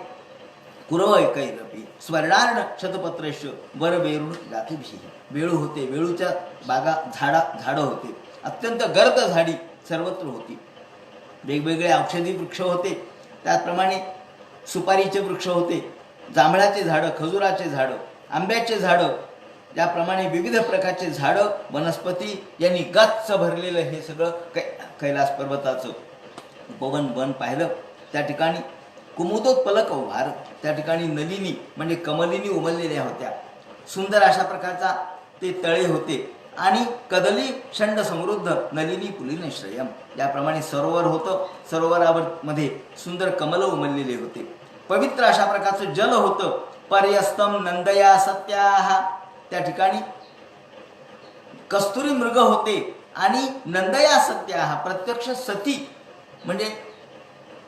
कुरवैकैरपी स्वर्णार्ण शतपत्रश वर वेरुण जातीभिः. वेळू होते, वेळूच्या बागा झाडं होते. अत्यंत गर्द झाडी सर्वत्र होती. वेगवेगळे औषधी वृक्ष होते. त्याचप्रमाणे सुपारीचे वृक्ष होते, जांभळाचे झाडं, खजुराचे झाडं, आंब्याचे झाडं, याप्रमाणे विविध प्रकारचे झाडं, वनस्पती यांनी गच्च भरलेलं हे सगळं कैलास पर्वताचं उपवन वन पाहिलं. त्या ठिकाणी कुमुदोत्पलक उभार. त्या ठिकाणी नलिनी म्हणजे कमलिनी उमललेल्या होत्या. सुंदर अशा प्रकारचा ते तळे होते आणि कदली षंड समृद्ध नलिनी पुलिन श्रयम. याप्रमाणे सरोवर होतं. सरोवरावर मध्ये सुंदर कमल उमललेले होते. पवित्र अशा प्रकारचं जल होतं. पर्यस्तम नंदया सत्याहा. त्या ठिकाणी कस्तुरी मृग होते आणि नंदया सत्याहा प्रत्यक्ष सती म्हणजे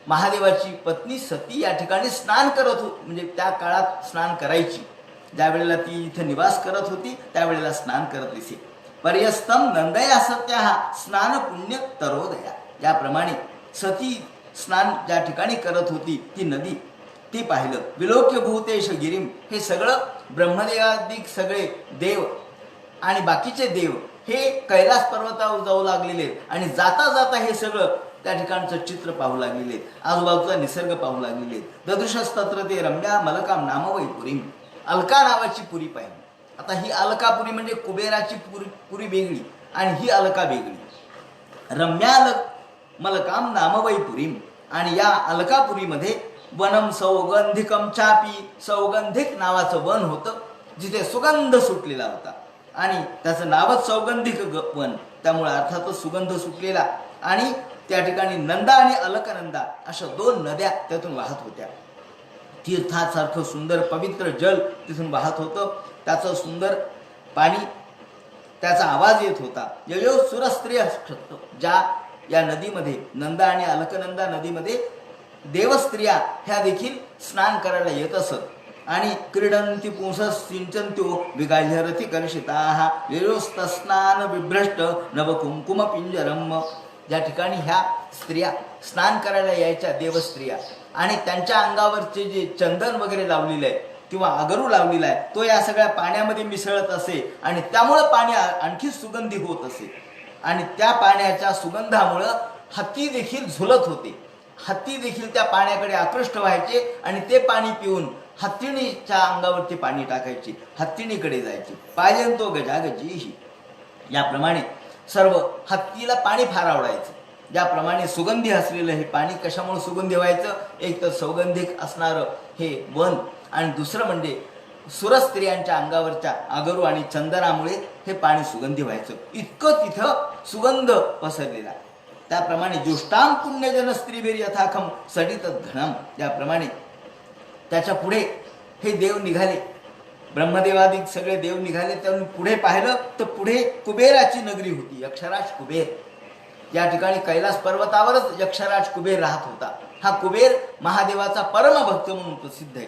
महादेवाची पत्नी सती या ठिकाणी स्नान करत होती. म्हणजे त्या काळात स्नान करायची. ज्या वेळेला ती इथे निवास करत होती त्यावेळेला स्नान करत दिसे. पर्यस्तम नंदया सत्याहा स्नान पुण्य तरोदया. याप्रमाणे सती स्नान ज्या ठिकाणी करत होती ती नदी ती पाहिलं. विलोक्य भूतेश गिरीम. हे सगळं ब्रह्मदेवादिक सगळे देव आणि बाकीचे देव हे कैलास पर्वतावर जाऊ लागलेले आणि जाता जाता हे सगळं त्या ठिकाणचं चित्र पाहू लागलेले, आजूबाजूचा निसर्ग पाहू लागलेले. ददृशस्तत्र ते रम्या मलकाम नामवै पुरीम. अलका नावाची पुरी पाहिली. आता ही अलकापुरी म्हणजे कुबेराची पुरी वेगळी आणि ही अलका वेगळी. रम्या मलकाम नामवै पुरीम. आणि या अलकापुरीमध्ये वनम सौगंधिकम चापी. सौगंधिक नावाचं वन होतं जिथे सुगंध सुटलेला होता आणि त्याचं नावच सौगंधिक वन. त्यामुळे अर्थातच सुगंध सुटलेला. आणि त्या ठिकाणी नंदा आणि अलकनंदा अशा दोन नद्या त्यातून वाहत होत्या. तीर्थासारखं सुंदर पवित्र जल तिथून वाहत होतं. त्याचं सुंदर पाणी, त्याचा आवाज येत होता. ययो सुरस्त्रिय. ज्या या नदीमध्ये नंदा आणि अलकनंदा नदीमध्ये देवस्त्रिया ह्या देखील स्नान करायला येत असत. आणि क्रीडंती पुंसस सिंचन्त्यो विगाह्यरथी कर्षिताः ययोस्तस्नान विभ्रष्ट नवकुंकुम पिंजरम. ज्या ठिकाणी ह्या स्त्रिया स्नान करायला यायच्या देवस्त्रिया आणि त्यांच्या अंगावरचे जे चंदन वगैरे लावलेलं आहे किंवा अगरू लावलेला आहे तो या सगळ्या पाण्यामध्ये मिसळत असे आणि त्यामुळं पाणी आणखी सुगंधी होत असे. आणि त्या पाण्याच्या सुगंधामुळं हत्ती देखील झुलत होते. हत्ती देखील त्या पाण्याकडे आकृष्ट व्हायचे आणि ते पाणी पिऊन हत्तीणीच्या अंगावरती पाणी टाकायचे, हत्तीणीकडे जायचे. पायंतो गजागजीही. याप्रमाणे सर्व हत्तीला पाणी फार आवडायचं. ज्याप्रमाणे सुगंधी असलेलं हे पाणी कशामुळे सुगंधी व्हायचं? एक तर सौगंधिक असणारं हे वन आणि दुसरं म्हणजे सुरस्त्रियांच्या अंगावरच्या आगरू आणि चंदनामुळे हे पाणी सुगंधी व्हायचं. इतकं तिथं सुगंध पसरलेला. त्याप्रमाणे जुष्टाम पुण्यजन स्त्रीवीर यथाखम सडित घनम. त्याप्रमाणे त्याच्या पुढे हे देव निघाले. ब्रह्मदेवादिक सगळे देव निघाले. त्यातून पुढे पाहिलं तर पुढे कुबेराची नगरी होती. यक्षराज कुबेर. या ठिकाणी कैलास पर्वतावरच यक्षराज कुबेर राहत होता. हा कुबेर महादेवाचा परमभक्त म्हणून प्रसिद्ध आहे.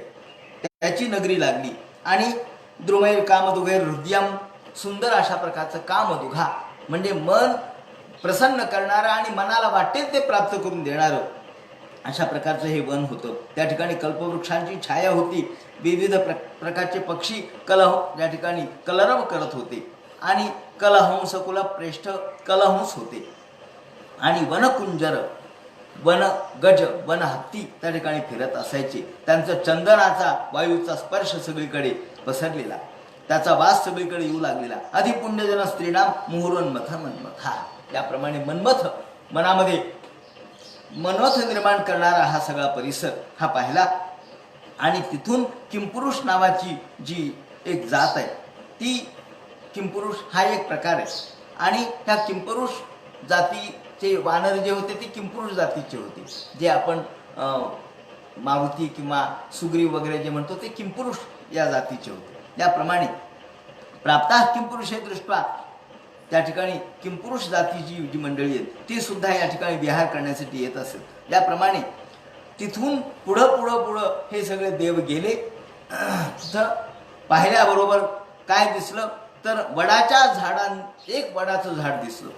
त्याची नगरी लागली आणि द्रुमैर कामदुघैर हृदयम, सुंदर अशा प्रकारचं कामदुघा म्हणजे मन प्रसन्न करणारं आणि मनाला वाटेल ते प्राप्त करून देणारं अशा प्रकारचं हे वन होतं. त्या ठिकाणी कल्पवृक्षांची छाया होती. विविध प्रकारचे पक्षी या ठिकाणी कलरव करत होते आणि कलहंस कुलप्रेष्ठ कलहंस होते. आणि वनकुंजर, वन गज, वन हत्ती त्या ठिकाणी फिरत असायचे. त्यांचं चंदनाचा वायूचा स्पर्श सगळीकडे पसरलेला, त्याचा वास सगळीकडे येऊ लागलेला. अधिपुण्यजन स्त्रीणाम मुहुरोन्मथ मन्मथा, याप्रमाणे मन्मथ, मनामध्ये मनोथ निर्माण करणारा हा सगळा परिसर हा पाहिला. आणि तिथून किंपुरुष नावाची जी एक जात आहे, ती किंपुरुष हा एक प्रकार आहे. आणि ह्या किंपुरुष जातीचे वानर जे होते ते किंपुरुष जातीचे होते. जे आपण मारुती किंवा सुग्रीव वगैरे जे म्हणतो ते किंपुरुष या जातीचे होते. त्याप्रमाणे प्राप्ता किंपुरुषे दृष्टा, त्या ठिकाणी किंपुरुष जातीची जी मंडळी आहेत ती सुद्धा या ठिकाणी विहार करण्यासाठी येत असेल. याप्रमाणे तिथून पुढं हे सगळे देव गेले. तिथं पाहिल्याबरोबर काय दिसलं तर वडाच्या एक वडाचं झाड दिसलं.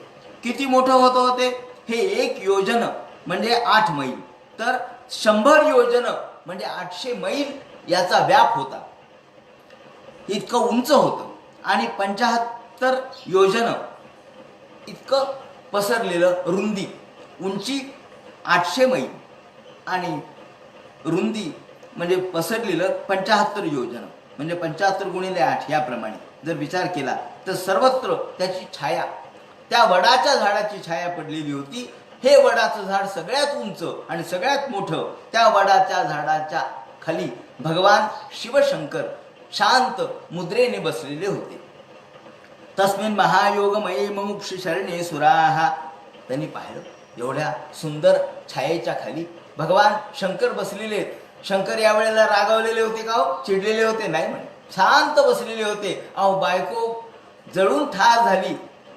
किती मोठं होतं ते? हे 1 योजन म्हणजे 8 मैल, तर 100 योजन म्हणजे 800 मैल याचा व्याप होता. इतकं उंच होतं. आणि 75 योजन इतकं पसरलेलं, रुंदी, उंची 800 मैल आणि रुंदी म्हणजे पसरलेलं 75 योजन म्हणजे 75 गुणिले 8 याप्रमाणे जर विचार केला तर सर्वत्र त्याची छाया, त्या वडाच्या झाडाची छाया पडलेली होती. हे वडाचं झाड सगळ्यात उंच आणि सगळ्यात मोठं. त्या वडाच्या झाडाच्या खाली भगवान शिवशंकर शांत मुद्रेने बसलेले होते. तस्मिन् महायोगमये मुमुक्षु शरणे सुराहा, त्यांनी पाहिलं एवढ्या सुंदर छायेच्या खाली भगवान शंकर बसलेले आहेत. शंकर यावेळेला रागावलेले होते का हो? चिडलेले होते? नाही म्हणे, शांत बसलेले होते. अहो, बायको जळून ठार झाली,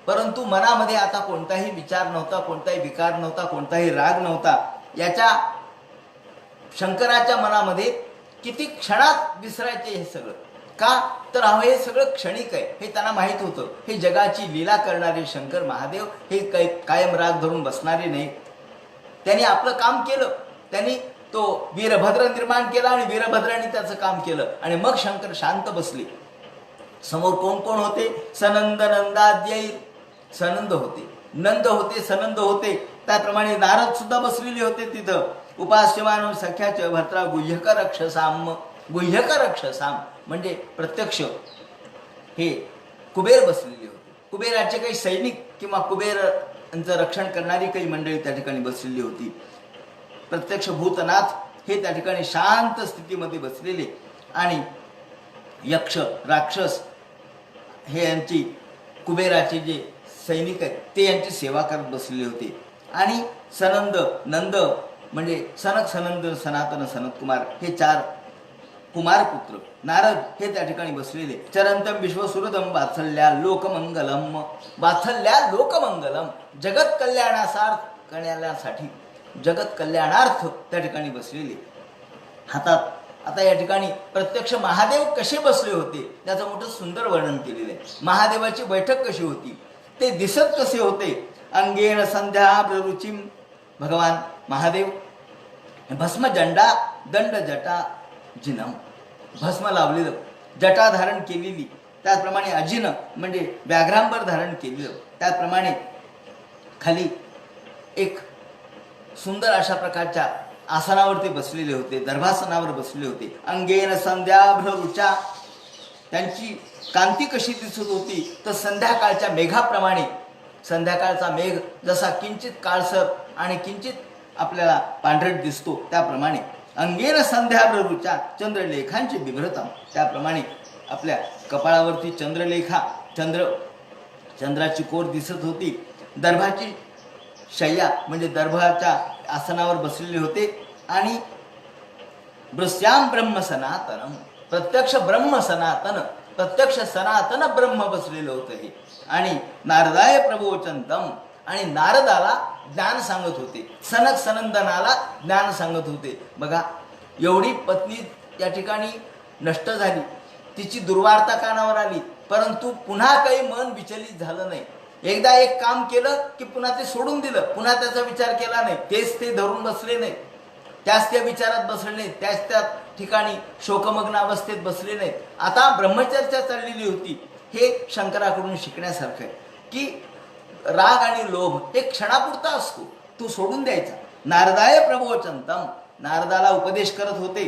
परंतु मनामध्ये आता कोणताही विचार नव्हता, कोणताही विकार नव्हता, कोणताही राग नव्हता. याच्या शंकराच्या मनामध्ये किती क्षणात विसरायचे हे सगळं. का तर हे सगळं क्षणिक आहे हे त्यांना माहीत होतं. हे जगाची लीला करणारे शंकर महादेव हे कायम राग धरून बसणारे नाही. त्यांनी आपलं काम केलं, त्यांनी तो वीरभद्र निर्माण केला आणि वीरभद्राने त्याचं काम केलं आणि मग शंकर शांत बसले. समोर कोण कोण होते? सनंद नंदाद्यै, सनंद होते, नंद होते, सनंद होते. त्याप्रमाणे नारद सुद्धा बसलेले होते तिथं. उपास्यमान सख्याच भर्त्रा गुह्यक रक्षसाम, गुह्यक रक्षसाम म्हणजे प्रत्यक्ष हे कुबेर बसलेले होते. कुबेराचे काही सैनिक किंवा कुबेरांचं रक्षण करणारी काही मंडळी त्या ठिकाणी बसलेली होती. प्रत्यक्ष भूतनाथ हे त्या ठिकाणी शांत स्थितीमध्ये बसलेले आणि यक्ष राक्षस हे यांची कुबेराचे जे सैनिक आहेत ते यांची सेवा करत बसलेले होते. आणि सनंद नंद म्हणजे सनक सनंद सनातन सनत कुमार हे 4 कुमारपुत्र नारद हे त्या ठिकाणी बसलेले. चरंतम विश्वसुहृदम वात्सल्या लोकमंगलम, वात्सल्या लोकमंगलम, जगत कल्याणासाठी जगत कल्याणार्थ त्या ठिकाणी बसलेले. हातात आता या ठिकाणी प्रत्यक्ष महादेव कसे बसले होते त्याचं मोठं सुंदर वर्णन केलेलं आहे. महादेवाची बैठक कशी होती, ते दिसत कसे होते. अंगेण संध्या प्ररुचिम, भगवान महादेव भस्म जंडा दंड जटा जिनम, भस्म लावलेलं, जटा धारण केलेली, त्याचप्रमाणे अजिन म्हणजे व्याघ्रांबर धारण केलेलं, त्याचप्रमाणे खाली एक सुंदर अशा प्रकारच्या आसनावर ते बसलेले होते, दर्भासनावर बसलेले होते. अंगेन संध्याभ्ररुचा, त्यांची कांती कशी दिसत होती तर संध्याकाळच्या मेघाप्रमाणे. संध्याकाळचा मेघ जसा किंचित काळसर आणि किंचित आपल्याला पांढरट दिसतो त्याप्रमाणे अंगेन संध्याभ्ररुचा चंद्रलेखांची बिभ्रतम, त्याप्रमाणे आपल्या कपाळावरती चंद्रलेखा चंद्राची कोर दिसत होती. दर्भाची शय्या म्हणजे दर्भाच्या आसनावर बसलेले होते. आणि ब्रस्याम ब्रह्म सनातनम, प्रत्यक्ष ब्रह्म सनातन, प्रत्यक्ष सनातन ब्रह्म बसलेलं होतं हे. आणि नारदाय प्रवोचंतम, आणि नारदाला ज्ञान सांगत होते, सनक सनंदनाला ज्ञान सांगत होते. बघा, एवढी पत्नी या ठिकाणी नष्ट झाली, तिची दुर्वार्ता कानावर आली, परंतु पुन्हा काही मन विचलित झालं नाही. एकदा एक काम केलं की पुन्हा ते सोडून दिलं, पुन्हा त्याचा विचार केला नाही, तेच ते धरून बसले नाही, त्याच त्या विचारात बसले नाहीत, त्याच त्या ठिकाणी शोकमग्न अवस्थेत बसले नाहीत. आता ब्रह्मचर्चा चाललेली होती. हे शंकराकडून शिकण्यासारखं आहे की राग आणि लोभ हे क्षणापुरता असतो, तू सोडून द्यायचा. नारदाय प्रबोचंतम, नारदाला उपदेश करत होते,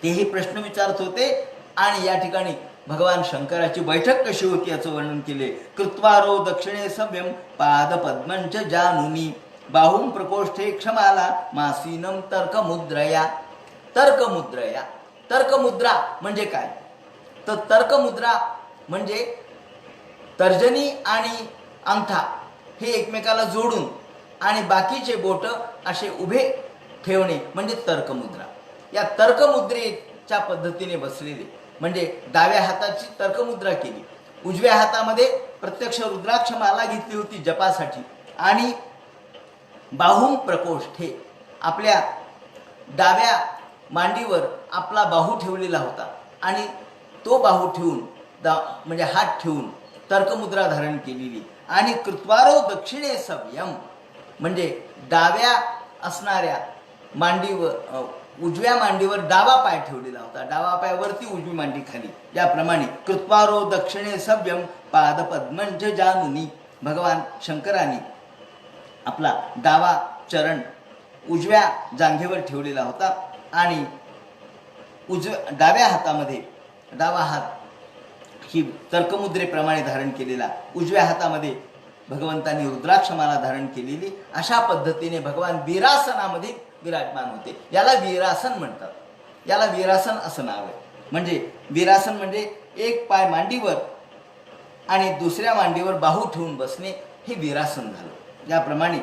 तेही प्रश्न विचारत होते. आणि या ठिकाणी भगवान शंकराची बैठक कशी होती याचं वर्णन केले. कृत्वारो दक्षिणे सव्यम पादपद्मंच जानुनी बाहुं प्रकोष्ठे क्षमाला मासीनम तर्कमुद्रया. तर्कमुद्रया, तर्कमुद्रा म्हणजे काय? तर तर्कमुद्रा म्हणजे तर्जनी आणि अंगठा हे एकमेकाला जोडून आणि बाकीचे बोट असे उभे ठेवणे म्हणजे तर्कमुद्रा. या तर्कमुद्रेच्या पद्धतीने बसलेले म्हणजे डाव्या हाताची तर्कमुद्रा केली, उजव्या हातामध्ये प्रत्यक्ष रुद्राक्ष माला घेतली होती जपासाठी, आणि बाहुं प्रकोष्ठे आपल्या डाव्या मांडीवर आपला बाहू ठेवलेला होता आणि तो बाहू ठेवून म्हणजे हात ठेवून तर्कमुद्रा धारण केलेली. आणि कृत्वारो दक्षिणे सव्यम म्हणजे डाव्या असणाऱ्या मांडीवर उजव्या मांडीवर डावा पाय ठेवलेला होता, डावा पायावरती उजवी मांडी खाली. याप्रमाणे कृत्वारो दक्षिणे सव्यम पादपद्मंच जानुनी, भगवान शंकरांनी आपला डावा चरण उजव्या जांघेवर ठेवलेला होता आणि डाव्या हातामध्ये डावा हात ही तर्कमुद्रेप्रमाणे धारण केलेला, उजव्या हातामध्ये भगवंतांनी रुद्राक्षमाला धारण केलेली. अशा पद्धतीने भगवान वीरासनामध्ये विराजमान होते. याला वीरासन म्हणतात, याला वीरासन असं नाव आहे. म्हणजे वीरासन म्हणजे एक पाय मांडीवर आणि दुसऱ्या मांडीवर बाहू ठेवून बसणे हे वीरासन झालं. याप्रमाणे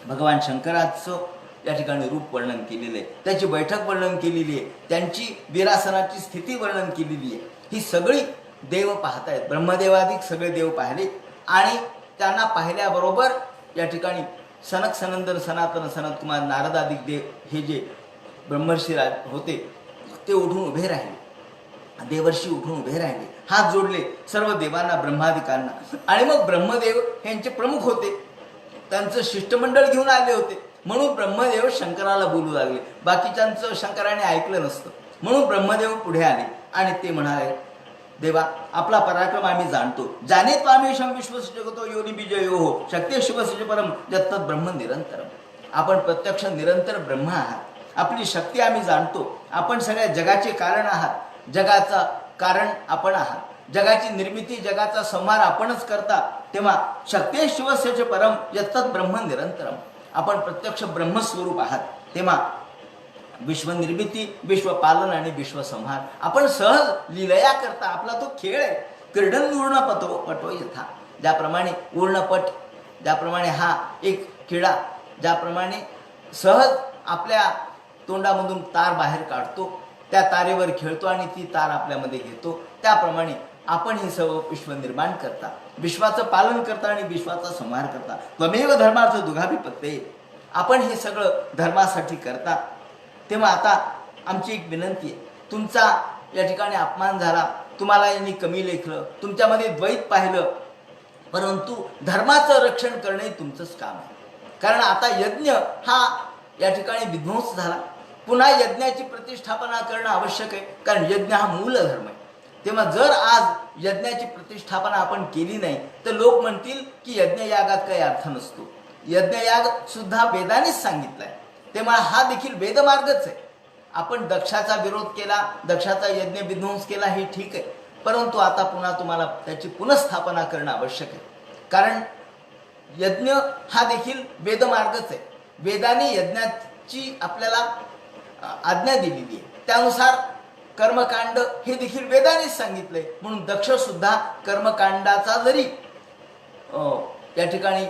भगवान शंकराचं या ठिकाणी रूप वर्णन केलेलं आहे, त्याची बैठक वर्णन केलेली आहे, त्यांची वीरासनाची स्थिती वर्णन केलेली आहे. ही सगळी देव पाहतायत, ब्रह्मदेवादिक सगळे देव पाहिले आणि त्यांना पाहिल्याबरोबर या ठिकाणी सनक सनंदन सनातन सनत कुमार नारदादिक देव हे जे ब्रह्मर्षी होते ते उठून उभे राहिले, देवर्षी उठून उभे राहिले, हात जोडले सर्व देवांना ब्रह्मादिकांना. आणि मग ब्रह्मदेव यांचे प्रमुख होते, त्यांचं शिष्टमंडळ घेऊन आले होते, म्हणून ब्रह्मदेव शंकराला बोलू लागले. बाकीच्यांचं शंकराने ऐकलं नसतं, म्हणून ब्रह्मदेव पुढे आले आणि ते म्हणाले, देवा आपला पराक्रम आम्ही जाणतो, जाणे त्वामेशं विश्वस्य जगतो योनि बीजयो हो शक्ती शिवस्य परम यत्तत् ब्रह्म निरंतरम. आपण प्रत्यक्ष निरंतर ब्रह्म आहात, आपली शक्ती आम्ही जाणतो, आपण सगळ्या जगाचे कारण आहात, जगाचं कारण आपण आहात, जगाची निर्मिती जगाचा संहार आपणच करता, तेव्हा शक्ती शिवस्य परम यत्तत् ब्रह्म निरंतरम. आपण प्रत्यक्ष ब्रह्मस्वरूप आहात, तेव्हा विश्वनिर्मिती, विश्वपालन आणि विश्वसंहार आपण सहज लीलया करता. आपला तो खेळ आहे. क्रीडन ऊर्णपतो पटो यथा, ज्याप्रमाणे ऊर्णपट, ज्याप्रमाणे हा एक किडा ज्याप्रमाणे सहज आपल्या तोंडामधून तार बाहेर काढतो, त्या तारेवर खेळतो आणि ती तार आपल्यामध्ये घेतो, त्याप्रमाणे आपण हे सर्व विश्व निर्माण करता, विश्वाचं पालन करता आणि विश्वाचा संहार करता. त्वमेव धर्माचं दुघाभिपत्ते, आपण हे सगळं धर्मासाठी करता. तेव्हा आता आमची एक विनंती आहे, तुमचा या ठिकाणी अपमान झाला, तुम्हाला यांनी कमी लेखलं, तुमच्यामध्ये द्वैत पाहिलं, परंतु धर्माचं रक्षण करणे तुमचंच काम आहे. कारण आता यज्ञ हा या ठिकाणी विध्वंस झाला, पुन्हा यज्ञाची प्रतिष्ठापना करणं आवश्यक आहे, कारण यज्ञ हा मूल धर्म आहे. तेव्हा जर आज यज्ञाची प्रतिष्ठापना आपण केली नाही तर लोक म्हणतील की यज्ञयागात काही अर्थ नसतो. यज्ञयाग सुद्धा वेदानेच सांगितलाय, तेव्हा हा देखील वेदमार्गच आहे. आपण दक्षाचा विरोध केला, दक्षाचा यज्ञ विध्वंस केला, हे ठीक आहे, परंतु आता पुन्हा तुम्हाला त्याची पुनःस्थापना करणं आवश्यक आहे. कारण यज्ञ हा देखील वेदमार्गच आहे. वेदाने यज्ञाची आपल्याला आज्ञा दिलेली आहे, त्यानुसार कर्मकांड हे देखील वेदानेच सांगितलंय. म्हणून दक्ष सुद्धा कर्मकांडाचा जरी या ठिकाणी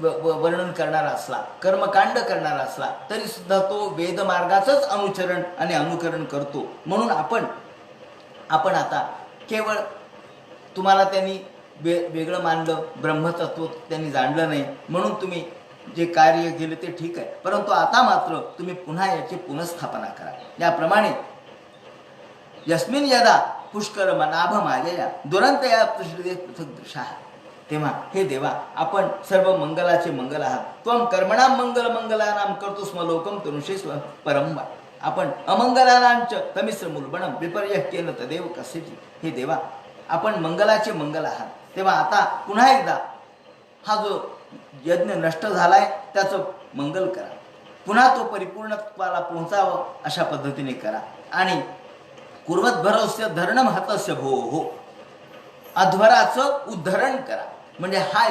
वर्णन करणारा असला, कर्मकांड करणारा असला, तरी सुद्धा तो वेदमार्गाचंच अनुचरण आणि अनुकरण करतो. म्हणून आपण आता केवळ तुम्हाला त्यांनी वेगळं मानलं, ब्रह्मतत्व त्यांनी जाणलं नाही, म्हणून तुम्ही जे कार्य केले ते ठीक आहे, परंतु आता मात्र तुम्ही पुन्हा याची पुनःस्थापना करा. याप्रमाणे यस्मिन यदा पुष्कर नाभ मायया दुरंतया पृष्ठदे पृथक दृशा. तेव्हा हे देवा, आपण सर्व मंगलाचे मंगल आहात. त्वम कर्मणाम मंगल मंगलानाम कर्तुस्म लोकम तनुषे परम वा. आपण अमंगलानांच तमिश्र मूलबणम विपर्य केलं तदेव कसेची. हे देवा, आपण मंगलाचे मंगल आहात. तेव्हा आता पुन्हा एकदा हा जो यज्ञ नष्ट झालाय त्याचं मंगल करा, पुन्हा तो परिपूर्णत्वाला पोहोचावं अशा पद्धतीने करा. आणि कुर्वत भरवस्य धरणम हतस्य भो हो, अध्वराचं उद्धरण करा. म्हणजे हा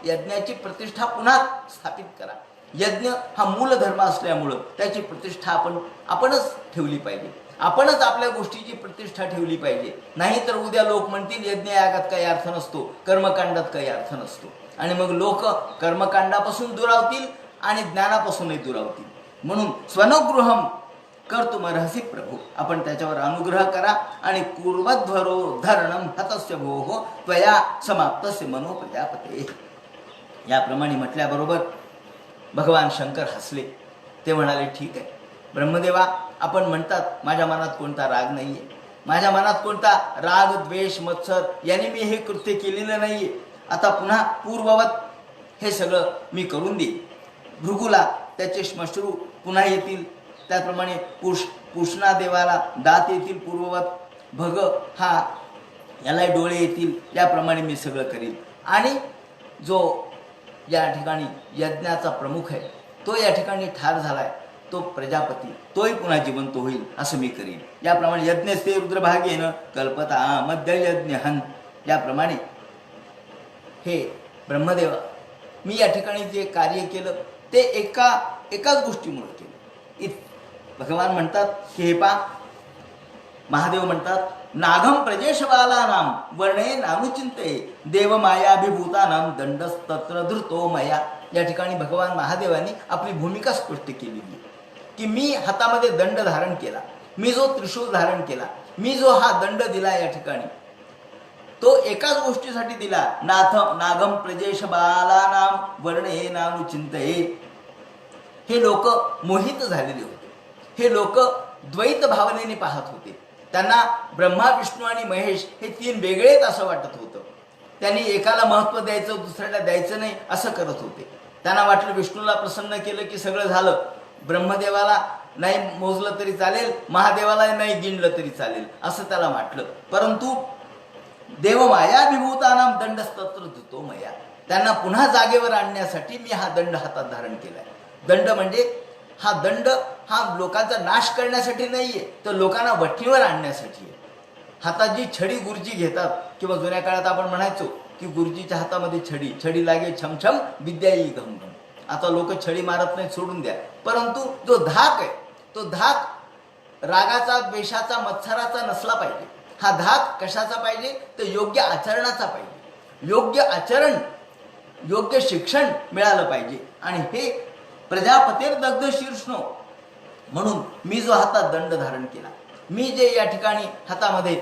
यज्ञाची प्रतिष्ठा पुन्हा स्थापित करा. यज्ञ हा मूल धर्म असल्यामुळं त्याची प्रतिष्ठा आपणच ठेवली पाहिजे. आपणच आपल्या गोष्टीची प्रतिष्ठा ठेवली पाहिजे. नाही तर उद्या लोक म्हणतील यज्ञ यागात काही अर्थ नसतो, कर्मकांडात काही अर्थ नसतो, आणि मग लोक कर्मकांडापासून दुरावतील आणि ज्ञानापासूनही दुरावतील. म्हणून स्वनुगृहम कर्तुम रहसी प्रभू, आपण त्याच्यावर अनुग्रह करा. आणि कुर्वध्वरो धरणम हतस्य भोः त्वया समाप्तस्य मनो प्रजापते. याप्रमाणे म्हटल्याबरोबर भगवान शंकर हसले. ते म्हणाले, ठीक आहे ब्रह्मदेवा, आपण म्हणतात माझ्या मनात कोणता राग नाहीये, माझ्या मनात कोणता राग द्वेष मत्सर याने मी हे कृत्य केलेलं नाहीये. आता पुन्हा पूर्ववत हे सगळं मी करून देईन. भृगूला त्याचे श्मश्रू पुन्हा येतील, त्याप्रमाणे पुष्णा देवाला दात येतील पूर्ववत, भग हा याला डोळे येतील, याप्रमाणे मी सगळं करीन. आणि जो या ठिकाणी यज्ञाचा प्रमुख आहे तो या ठिकाणी ठार झालाय, तो प्रजापती, तोही पुन्हा जिवंत होईल असं मी करीन. याप्रमाणे यज्ञस्ते रुद्रभागेन कल्पता मध्य यज्ञ हन. याप्रमाणे हे ब्रह्मदेव, मी या ठिकाणी जे कार्य केलं ते एकाच गोष्टीमुळे केलं. भगवान म्हणतात की हे पा, महादेव म्हणतात, नागम प्रजेशबालानाम वर्णे नानुचिंते देव मायाभिभूतानाम दंडस्तत्र धृतो मया. या ठिकाणी भगवान महादेवांनी आपली भूमिका स्पष्ट केलेली आहे की मी हातामध्ये दंड धारण केला, मी जो त्रिशूल धारण केला, मी जो हा दंड दिला या ठिकाणी, तो एकाच गोष्टीसाठी दिला. नागम प्रजेशबालानाम वर्णे नानुचिंते. हे लोक मोहित झालेले होते, हे लोक द्वैत भावनेने पाहत होते. त्यांना ब्रह्मा विष्णू आणि महेश हे तीन वेगळेच असं वाटत होतं. त्यांनी एकाला महत्त्व द्यायचं, दुसऱ्याला द्यायचं नाही असं करत होते. त्यांना वाटलं विष्णूला प्रसन्न केलं की सगळं झालं, ब्रह्मदेवाला नाही मोजलं तरी चालेल, महादेवाला नाही गिणलं तरी चालेल असं त्याला वाटलं. परंतु देव मायाभिभूतानाम दंडस्तत्र धृतो मया. त्यांना पुन्हा जागेवर आणण्यासाठी मी हा दंड हातात धारण केलाय. दंड म्हणजे हा दंड हा लोकांचा नाश करण्यासाठी नाहीये, तर लोकांना वठणीवर आणण्यासाठी आहे. हातात जी छडी गुरुजी घेतात, किंवा जुन्या काळात आपण म्हणायचो की गुरुजीच्या हातामध्ये छडी लागे छमछम विद्या येई घम घम. आता लोक छडी मारत नाही, सोडून द्या. परंतु जो धाक आहे तो धाक रागाचा, द्वेषाचा, मत्सराचा नसला पाहिजे. हा धाक कशाचा पाहिजे, तर योग्य आचरणाचा पाहिजे. योग्य आचरण, योग्य शिक्षण मिळालं पाहिजे. आणि हे प्रजापतीर दग्ध शीर्ष्णो, म्हणून मी जो हातात दंड धारण केला, मी जे या ठिकाणी हातामध्ये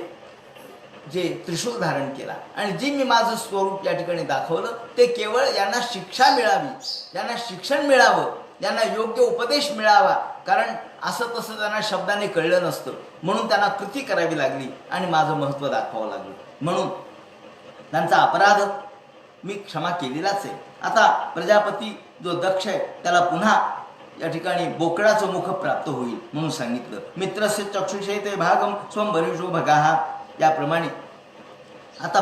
जे त्रिशूल धारण केला, आणि जे मी माझं स्वरूप या ठिकाणी दाखवलं, ते केवळ यांना शिक्षा मिळावी, यांना शिक्षण मिळावं, यांना योग्य उपदेश मिळावा. कारण असं तसं त्यांना शब्दाने कळलं नसतं, म्हणून त्यांना कृती करावी लागली आणि माझं महत्त्व दाखवावं लागलं. म्हणून त्यांचा अपराध मी क्षमा केलेलाच आहे. आता प्रजापती जो दक्ष आहे त्याला पुन्हा या ठिकाणी बोकडाचं मुख प्राप्त होईल म्हणून सांगितलं. मित्रस्य चक्षुषे ते भागम स्वम बरिषो भगाहा. याप्रमाणे आता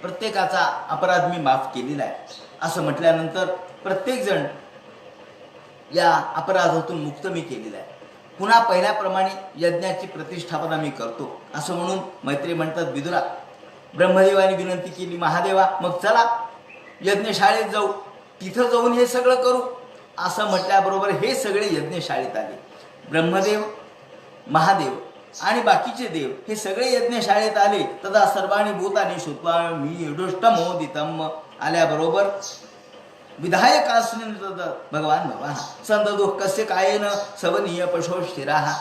प्रत्येकाचा अपराध मी माफ केलेला आहे असं म्हटल्यानंतर प्रत्येकजण या अपराधातून मुक्त मी केलेला आहे. पुन्हा पहिल्याप्रमाणे यज्ञाची प्रतिष्ठापना मी करतो असं म्हणून मैत्री म्हणतात, विदुरा, ब्रह्मदेवाने विनंती केली, महादेवा मग चला यज्ञशाळेत जाऊ, तिथं जाऊन हे सगळं करू. असं म्हटल्याबरोबर हे सगळे यज्ञशाळेत आले. ब्रह्मदेव, महादेव आणि बाकीचे देव हे सगळे यज्ञशाळेत आले. तदा सर्वाणी भूतानी श्रुत्वा मी दुष्टमोदितम. आल्याबरोबर विधायकास्मिन् भगवान भवा संद दुःखस्य कायेन सवनीय पशो शिराहा.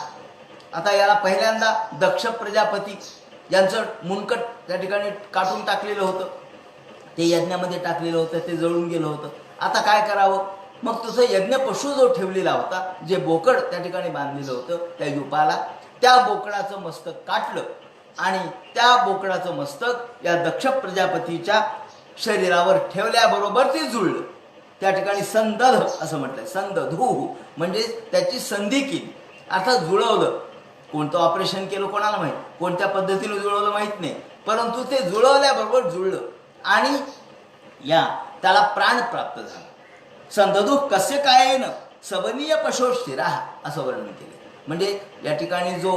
आता याला पहिल्यांदा दक्ष प्रजापती यांचं मुंडकट त्या ठिकाणी काढून टाकलेलं होतं, ते यज्ञामध्ये टाकलेलं होतं, ते जळून गेलं होतं. आता काय करावं? मग तुझं यज्ञ पशु जो ठेवलेला होता, जे बोकड त्या ठिकाणी बांधलेलं होतं त्या युपाला, त्या बोकडाचं मस्तक काटलं आणि त्या बोकडाचं मस्तक या दक्ष प्रजापतीच्या शरीरावर ठेवल्याबरोबर ते जुळलं. त्या ठिकाणी संदध असं म्हटलंय, संदधू म्हणजे त्याची संधी केली, अर्थात जुळवलं. कोणतं ऑपरेशन केलं कोणाला माहीत, कोणत्या पद्धतीने जुळवलं माहीत नाही, परंतु ते जुळवल्याबरोबर जुळलं आणि त्याला प्राण प्राप्त झाला. संदधू कस्य कायेन सवनीय पशो शिरा असं वर्णन केलं. म्हणजे या ठिकाणी जो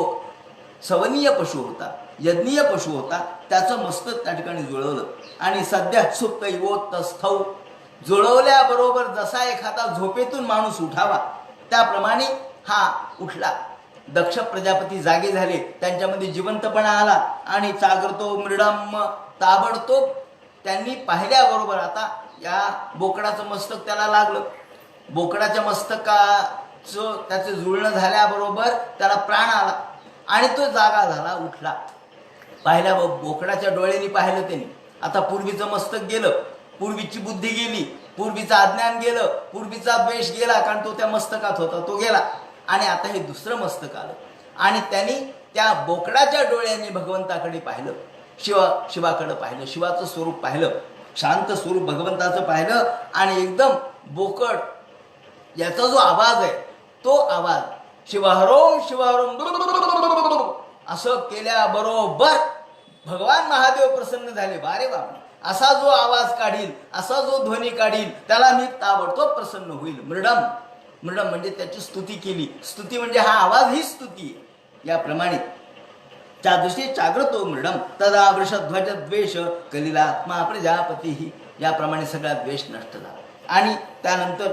सवनीय पशु होता, यज्ञीय पशु होता, त्याचं मस्तक त्या ठिकाणी जुळवलं आणि सध्या सुप्त इवोत्तस्थौ जुळवल्याबरोबर जसा एखादा झोपेतून माणूस उठावा त्याप्रमाणे हा उठला. दक्ष प्रजापती जागे झाले, त्यांच्यामध्ये जिवंतपणा आला आणि जागृतो मृडम ताबडतोब त्यांनी पाहिल्याबरोबर आता या बोकडाचं मस्तक त्याला लागलं. बोकडाच्या मस्तकाचं त्याचं जुळणं झाल्याबरोबर त्याला प्राण आला आणि तो जागा झाला, उठला. पाहिल्या बोकडाच्या डोळ्यांनी पाहिलं त्यांनी. आता पूर्वीचं मस्तक गेलं, पूर्वीची बुद्धी गेली, पूर्वीचं अज्ञान गेलं, पूर्वीचा द्वेष गेला, कारण तो त्या मस्तकात होता, तो गेला. आणि आता हे दुसरं मस्तक आलं आणि त्यांनी त्या बोकडाच्या डोळ्यांनी भगवंताकडे पाहिलं, शिवाकडे पाहिलं, शिवाचं स्वरूप पाहिलं, शांत स्वरूप भगवंताचं पाहिलं आणि एकदम बोकड याचा जो आवाज आहे तो आवाज शिवहरोम शिवहरोम असं केल्याबरोबर भगवान महादेव प्रसन्न झाले. बारे बाप, असा जो आवाज काढील, असा जो ध्वनी काढील त्याला मी ताबडतोब प्रसन्न होईल. मृडम, मृडम म्हणजे त्याची स्तुती केली. स्तुती म्हणजे हा आवाज ही स्तुती आहे. याप्रमाणे चादृशी जागृतो मृडम तदा वृषध्वज द्वेष कलिलात्मा प्रजापती. याप्रमाणे सगळा द्वेष नष्ट झाला आणि त्यानंतर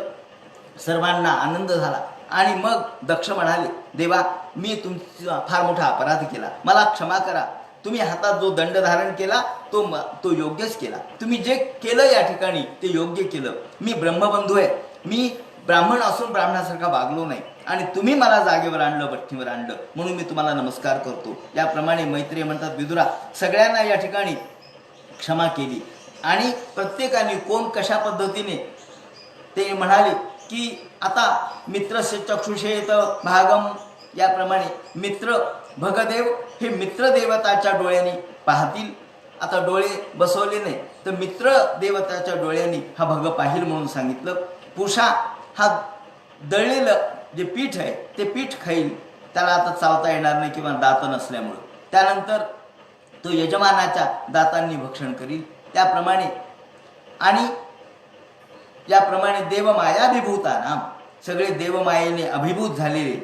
सर्वांना आनंद झाला. आणि मग दक्ष म्हणाले, देवा मी तुमचा फार मोठा अपराध केला, मला क्षमा करा. तुम्ही हातात जो दंड धारण केला तो योग्यच केला. तुम्ही जे केलं या ठिकाणी ते योग्य केलं. मी ब्रह्मबंधू आहे, मी ब्राह्मण असून ब्राह्मणासारखा वागलो नाही आणि तुम्ही मला जागेवर आणलं, बठ्ठीवर आणलं, म्हणून मी तुम्हाला नमस्कार करतो. याप्रमाणे मैत्रेय म्हणतात, विदुरा सगळ्यांना या ठिकाणी क्षमा केली आणि प्रत्येकाने कोण कशा पद्धतीने ते म्हणाले की आता मित्रस्य चक्षुषेत भागम. याप्रमाणे मित्र भगदेव हे मित्र देवताच्या डोळ्यांनी पाहतील. आता डोळे बसवले नाही तर मित्र देवताच्या डोळ्यांनी हा भग पाहिल म्हणून सांगितलं. पुषा हा दळलेलं जे पीठ आहे ते पीठ खाईल, त्याला आता चावता येणार नाही किंवा दात नसल्यामुळं. त्यानंतर तो यजमानाच्या दातांनी भक्षण करील. त्याप्रमाणे आणि याप्रमाणे देवमायाभिभूतानाम सगळे देवमायेने अभिभूत झालेले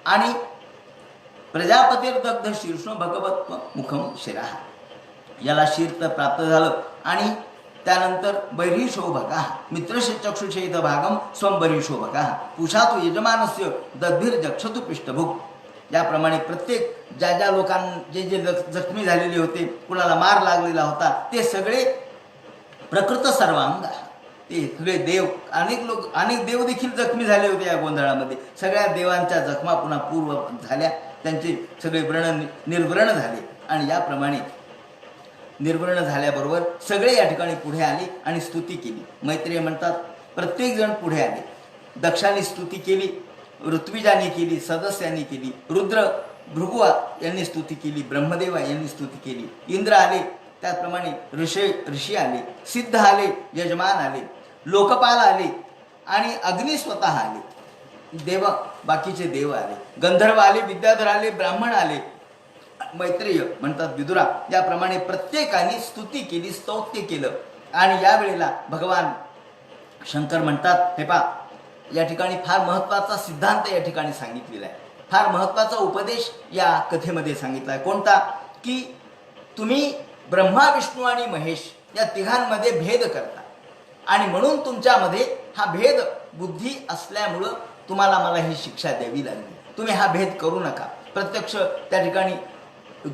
आणि प्रजापतीर्दग्ध शीर्षो भगवत मुखम शिरा. याला शीर तर प्राप्त झालं आणि त्यानंतर बहिरीशो भगा मित्रश चक्षुषेत भागम स्वम बहिरीशो भगा पुषा तू यजमानस्य दद्भिर जक्षतु पृष्ठभूक. याप्रमाणे प्रत्येक ज्या ज्या लोकांचे जे जखमी झालेले होते, कुणाला मार लागलेला होता, ते सगळे प्रकृत सर्वांग, ते सगळे देव, अनेक देव देखील जखमी झाले होते या गोंधळामध्ये. सगळ्या देवांच्या जखमा पुन्हा पूर्व झाल्या, त्यांचे सगळे व्रण निर्व्रण झाले आणि याप्रमाणे निर्वर्ण झाल्याबरोबर सगळे या ठिकाणी पुढे आले आणि स्तुती केली. मैत्रेय म्हणतात प्रत्येक जण पुढे आले. दक्षाने स्तुती केली, ऋत्विजाने केली, सदस्यांनी केली, रुद्र भृगु यांनी स्तुती केली, ब्रह्मदेवा यांनी स्तुती केली, इंद्र आले, त्याचप्रमाणे ऋषी आले, सिद्ध आले, यजमान आले, लोकपाल आले आणि अग्नी स्वतः आले, देव बाकीचे देव आले, गंधर्व आले, विद्याधर आले, ब्राह्मण आले. मैत्रेय म्हणतात विदुरा याप्रमाणे प्रत्येकाने स्तुती केली, स्तौत्य केलं. आणि यावेळेला भगवान शंकर म्हणतात, हे पा या ठिकाणी फार महत्त्वाचा सिद्धांत या ठिकाणी सांगितलेला आहे, फार महत्त्वाचा उपदेश या कथेमध्ये सांगितला आहे. कोणता? की तुम्ही ब्रह्मा विष्णू आणि महेश या तिघांमध्ये भेद करता आणि म्हणून तुमच्यामध्ये हा भेद बुद्धी असल्यामुळं तुम्हाला मला ही शिक्षा द्यावी लागली. तुम्ही हा भेद करू नका. प्रत्यक्ष त्या ठिकाणी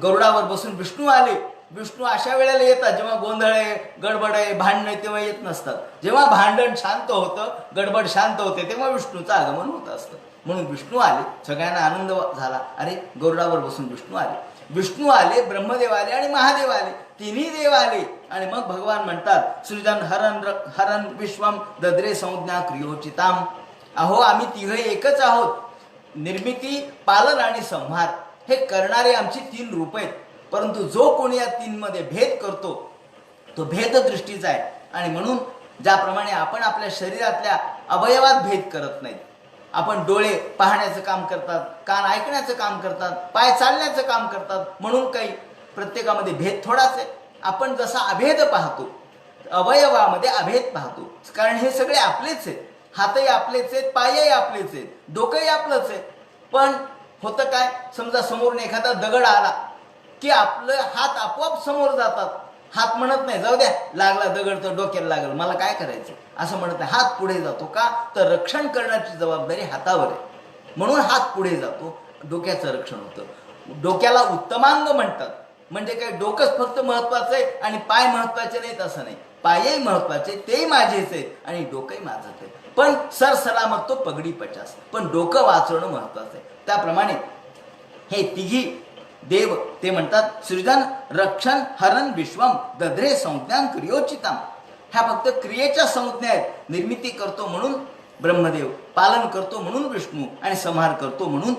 गरुडावर बसून विष्णू आले. विष्णू अशा वेळेला येतात जेव्हा गोंधळ आहे, गडबड आहे, भांडण आहे, तेव्हा येत नसतात. जेव्हा भांडण शांत होतं, गडबड शांत होते, तेव्हा विष्णूचं आगमन होत असतं. म्हणून विष्णू आले, सगळ्यांना आनंद झाला. अरे गरुडावर बसून विष्णू आले. विष्णू आले, ब्रह्मदेव आले आणि महादेव आले, तिन्ही देव आले. आणि मग भगवान म्हणतात सृजन हरन विश्वम दद्रे संज्ञा क्रियोचिताम. अहो आम्ही तिघ एकच आहोत. निर्मिती, पालन आणि संहार हे करणारे आमची 3 रूप आहेत. परंतु जो कोणी या 3 मध्ये भेद करतो तो भेद दृष्टीचा आहे. आणि म्हणून ज्याप्रमाणे आपण आपल्या शरीरातल्या अवयवात भेद करत नाहीत, आपण डोळे पाहण्याचं काम करतात, कान ऐकण्याचं काम करतात, पाय चालण्याचं काम करतात, म्हणून काही प्रत्येकामध्ये भेद थोडाच आहे. आपण जसा अभेद पाहतो, अवयवामध्ये अभेद पाहतो, कारण हे सगळे आपलेच आहेत. हातही आपलेच आहेत, पायही आपलेच आहेत, डोकंही आपलंच आहे. पण होतं काय, समजा समोरून एखादा दगड आला की आपलं हात आपोआप समोर जातात. हात म्हणत नाही जाऊ द्या, लागला दगड तर डोक्याला लागल, मला काय करायचं, असं म्हणत नाही. हात पुढे जातो का, तर रक्षण करण्याची जबाबदारी हातावर आहे, म्हणून हात पुढे जातो, डोक्याचं रक्षण होतं. डोक्याला उत्तमांग म्हणतात. म्हणजे काय, डोकंच फक्त महत्वाचं आहे आणि पाय महत्वाचे नाहीत असं नाही. पायही महत्वाचे, तेही माझेच आहेत आणि डोकंही माझंच आहे. पण सरसलामत तो पगडी 50, पण डोकं वाचवणं महत्वाचं आहे. त्याप्रमाणे हे तिघी देव ते म्हणतात सृजन रक्षण हरण विश्वम दद्रे संज्ञान क्रियोचिताम. ह्या फक्त क्रियेच्या संज्ञा आहेत. निर्मिती करतो म्हणून ब्रह्मदेव, पालन करतो म्हणून विष्णू आणि संहार करतो म्हणून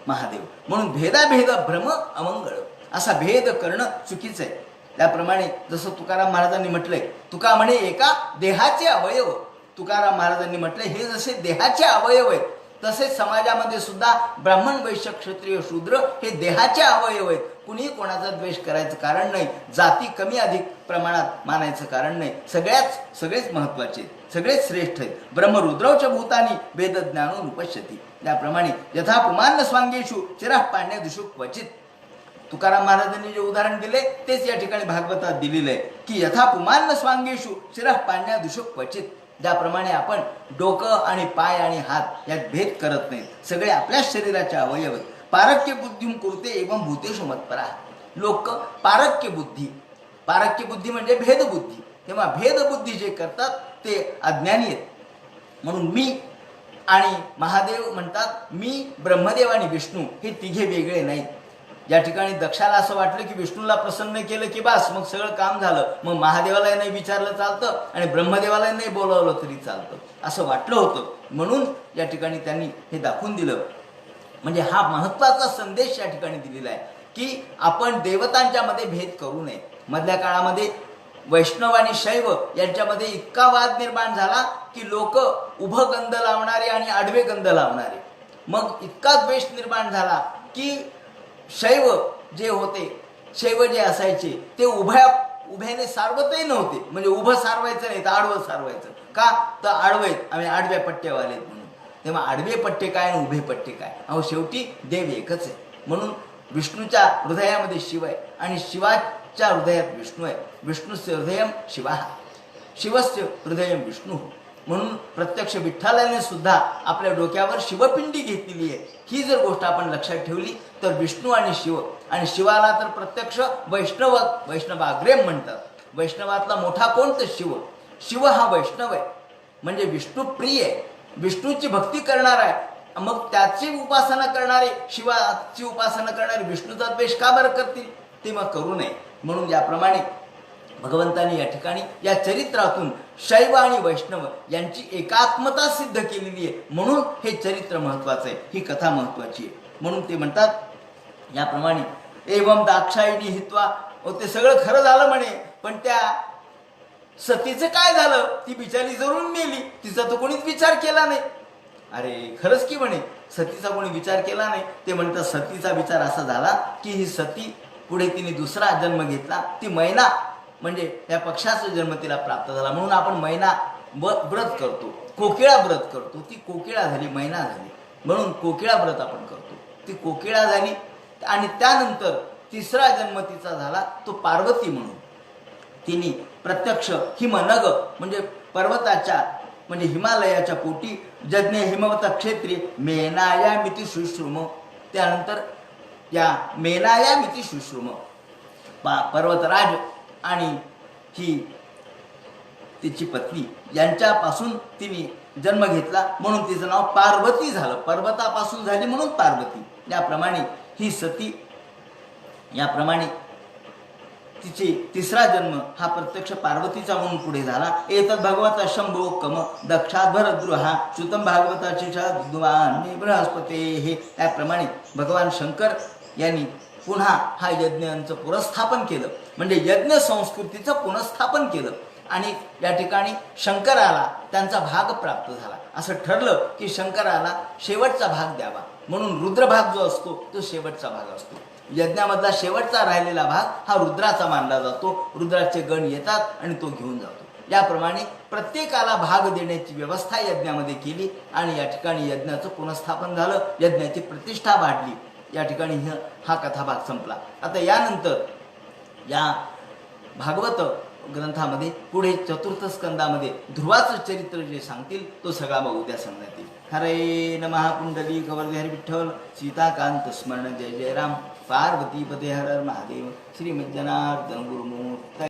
महादेव. म्हणून भेदाभेद भ्रम अमंगळ, असा भेद करणं चुकीचं आहे. त्याप्रमाणे जसं तुकाराम महाराजांनी म्हटलंय, तुका म्हणे एका देहाचे अवयव. तुकाराम महाराजांनी म्हटलंय हे जसे देहाचे अवयव आहेत तसेच समाजामध्ये सुद्धा ब्राह्मण वैश्य क्षत्रिय शूद्र हे देहाचे अवयव आहेत. कुणीही कोणाचा द्वेष करायचं कारण नाही, जाती कमी अधिक प्रमाणात मानायचं कारण नाही. सगळेच महत्वाचे, सगळेच श्रेष्ठ आहेत. ब्रह्मरुद्रौच भूतानी वेदज्ञानो उपश्यती. त्याप्रमाणे यथा पुमान स्वांगेषु चिराः पाण्या दिशु क्वचित. तुकाराम महाराजांनी जे उदाहरण दिले तेच या ठिकाणी भागवतात दिलेलं आहे की यथा पुमान स्वांगेषु चिराः पाण्या दिशु क्वचित. ज्याप्रमाणे आपण डोकं आणि पाय आणि हात यात भेद करत नाहीत, सगळे आपल्याच शरीराचे अवयव आहेत. पारक्य बुद्धी कुरते एवं भूतेषु मत्परा. लोक पारक्य बुद्धी म्हणजे भेदबुद्धी. तेव्हा भेदबुद्धी जे करतात ते अज्ञानी आहेत. म्हणून मी आणि महादेव म्हणतात मी, ब्रह्मदेव आणि विष्णू हे तिघे वेगळे नाहीत. ज्या ठिकाणी दक्षाला असं वाटलं की विष्णूला प्रसन्न केलं की बस मग सगळं काम झालं, मग महादेवालाही नाही विचारलं चालतं आणि ब्रह्मदेवालाही नाही बोलावलं तरी चालतं, असं वाटलं होतं. म्हणून या ठिकाणी त्यांनी हे दाखवून दिलं. म्हणजे हा महत्वाचा संदेश या ठिकाणी दिलेला आहे की आपण देवतांच्या मध्ये भेद करू नये. मधल्या काळामध्ये वैष्णव आणि शैव यांच्यामध्ये इतका वाद निर्माण झाला की लोक उभं गंध लावणारे आणि आडवे गंध लावणारे, मग इतका द्वेष निर्माण झाला की शैव जे असायचे ते उभ्याने सारवतही नव्हते. म्हणजे उभं सारवायचं नाही तर आडवं सारवायचं. का तर आडवे आम्ही आडव्या पट्ट्यावाले म्हणून. तेव्हा आडवे पट्टे काय आणि उभे पट्टे काय, अहो शेवटी देव एकच आहे. म्हणून विष्णूच्या हृदयामध्ये शिव आहे आणि शिवाच्या हृदयात विष्णू आहे. विष्णुस्य हृदयम शिवा, शिवस्य हृदयम विष्णू. म्हणून प्रत्यक्ष विठ्ठलाने सुद्धा आपल्या डोक्यावर शिवपिंडी घेतलेली आहे. ही जर गोष्ट आपण लक्षात ठेवली तर विष्णू आणि शिव, आणि शिवाला तर प्रत्यक्ष वैष्णवाग्रेम म्हणतात. वैष्णवातला मोठा कोण तर शिव. शिव हा वैष्णव आहे म्हणजे विष्णू प्रिय आहे, विष्णूची भक्ती करणार आहे. मग त्याची उपासना करणारे, शिवाची उपासना करणारे विष्णूचा द्वेष का बरं करतील, ते मग करू नये. म्हणून याप्रमाणे भगवंतांनी या ठिकाणी या चरित्रातून शैव आणि वैष्णव यांची एकात्मता सिद्ध केलेली आहे. म्हणून हे चरित्र महत्वाचं आहे, ही कथा महत्वाची आहे. म्हणून ते म्हणतात याप्रमाणे एवम दाक्षायणी हित्वा. ते सगळं खरं झालं म्हणे, पण त्या सतीचं काय झालं, ती बिचारी जळून मेली, तिचा तो कोणीच विचार केला नाही. अरे खरंच की म्हणे, सतीचा कोणी विचार केला नाही. ते म्हणतात सतीचा विचार असा झाला की ही सती पुढे तिने दुसरा जन्म घेतला, ती मैना म्हणजे त्या पक्षाचा जन्म तिला प्राप्त झाला. म्हणून आपण मैना व्रत करतो, कोकिळा व्रत करतो. ती कोकिळा झाली, मैना झाली, म्हणून कोकिळा व्रत आपण करतो. ती कोकिळा झाली आणि त्यानंतर तिसरा जन्म तिचा झाला तो पार्वती म्हणून. तिने प्रत्यक्ष हिमनग म्हणजे पर्वताच्या म्हणजे हिमालयाच्या पोटी जज्ञे हिमवत क्षेत्री मेनाया मिती शुश्रुम. त्यानंतर या मेनाया मिती शुश्रुम पर्वतराज आणि ही तिची पत्नी यांच्यापासून तिने जन्म घेतला, म्हणून तिचं नाव पार्वती झालं. पर्वतापासून झाली म्हणून पार्वती. याप्रमाणे ही सती याप्रमाणे तिचे तिसरा जन्म हा प्रत्यक्ष पार्वतीचा म्हणून पुढे झाला. एतद भगवत शंभो कम दक्षात भरद्रुहा श्रुतम भागवताची बृहस्पते हे. त्याप्रमाणे भगवान शंकर यांनी पुन्हा हा यज्ञांचं पुनस्थापन केलं, म्हणजे यज्ञ संस्कृतीचं पुनस्थापन केलं. आणि या ठिकाणी शंकराला त्यांचा भाग प्राप्त झाला. असं ठरलं की शंकराला शेवटचा भाग द्यावा, म्हणून रुद्रभाग जो असतो तो शेवटचा भाग असतो. यज्ञामधला शेवटचा राहिलेला भाग हा रुद्राचा मानला जातो. रुद्राचे गण येतात आणि तो घेऊन जातो. याप्रमाणे प्रत्येकाला भाग देण्याची व्यवस्था यज्ञामध्ये केली आणि या ठिकाणी यज्ञाचं पुनस्थापन झालं, यज्ञाची प्रतिष्ठा वाढली. या ठिकाणी हा कथाभाग संपला. आता यानंतर या भागवत ग्रंथामध्ये पुढे चतुर्थ स्कंदामध्ये ध्रुवाचं चरित्र जे सांगतील तो सगळा मग उद्या सांगण्यात येईल. हरे नमः पुंडली कवर्धे हरी विठ्ठल सीताकांत स्मरण जय जय राम पार्वती पते हर हर महादेव श्रीमज्जनार्दन गुरुमूर्त.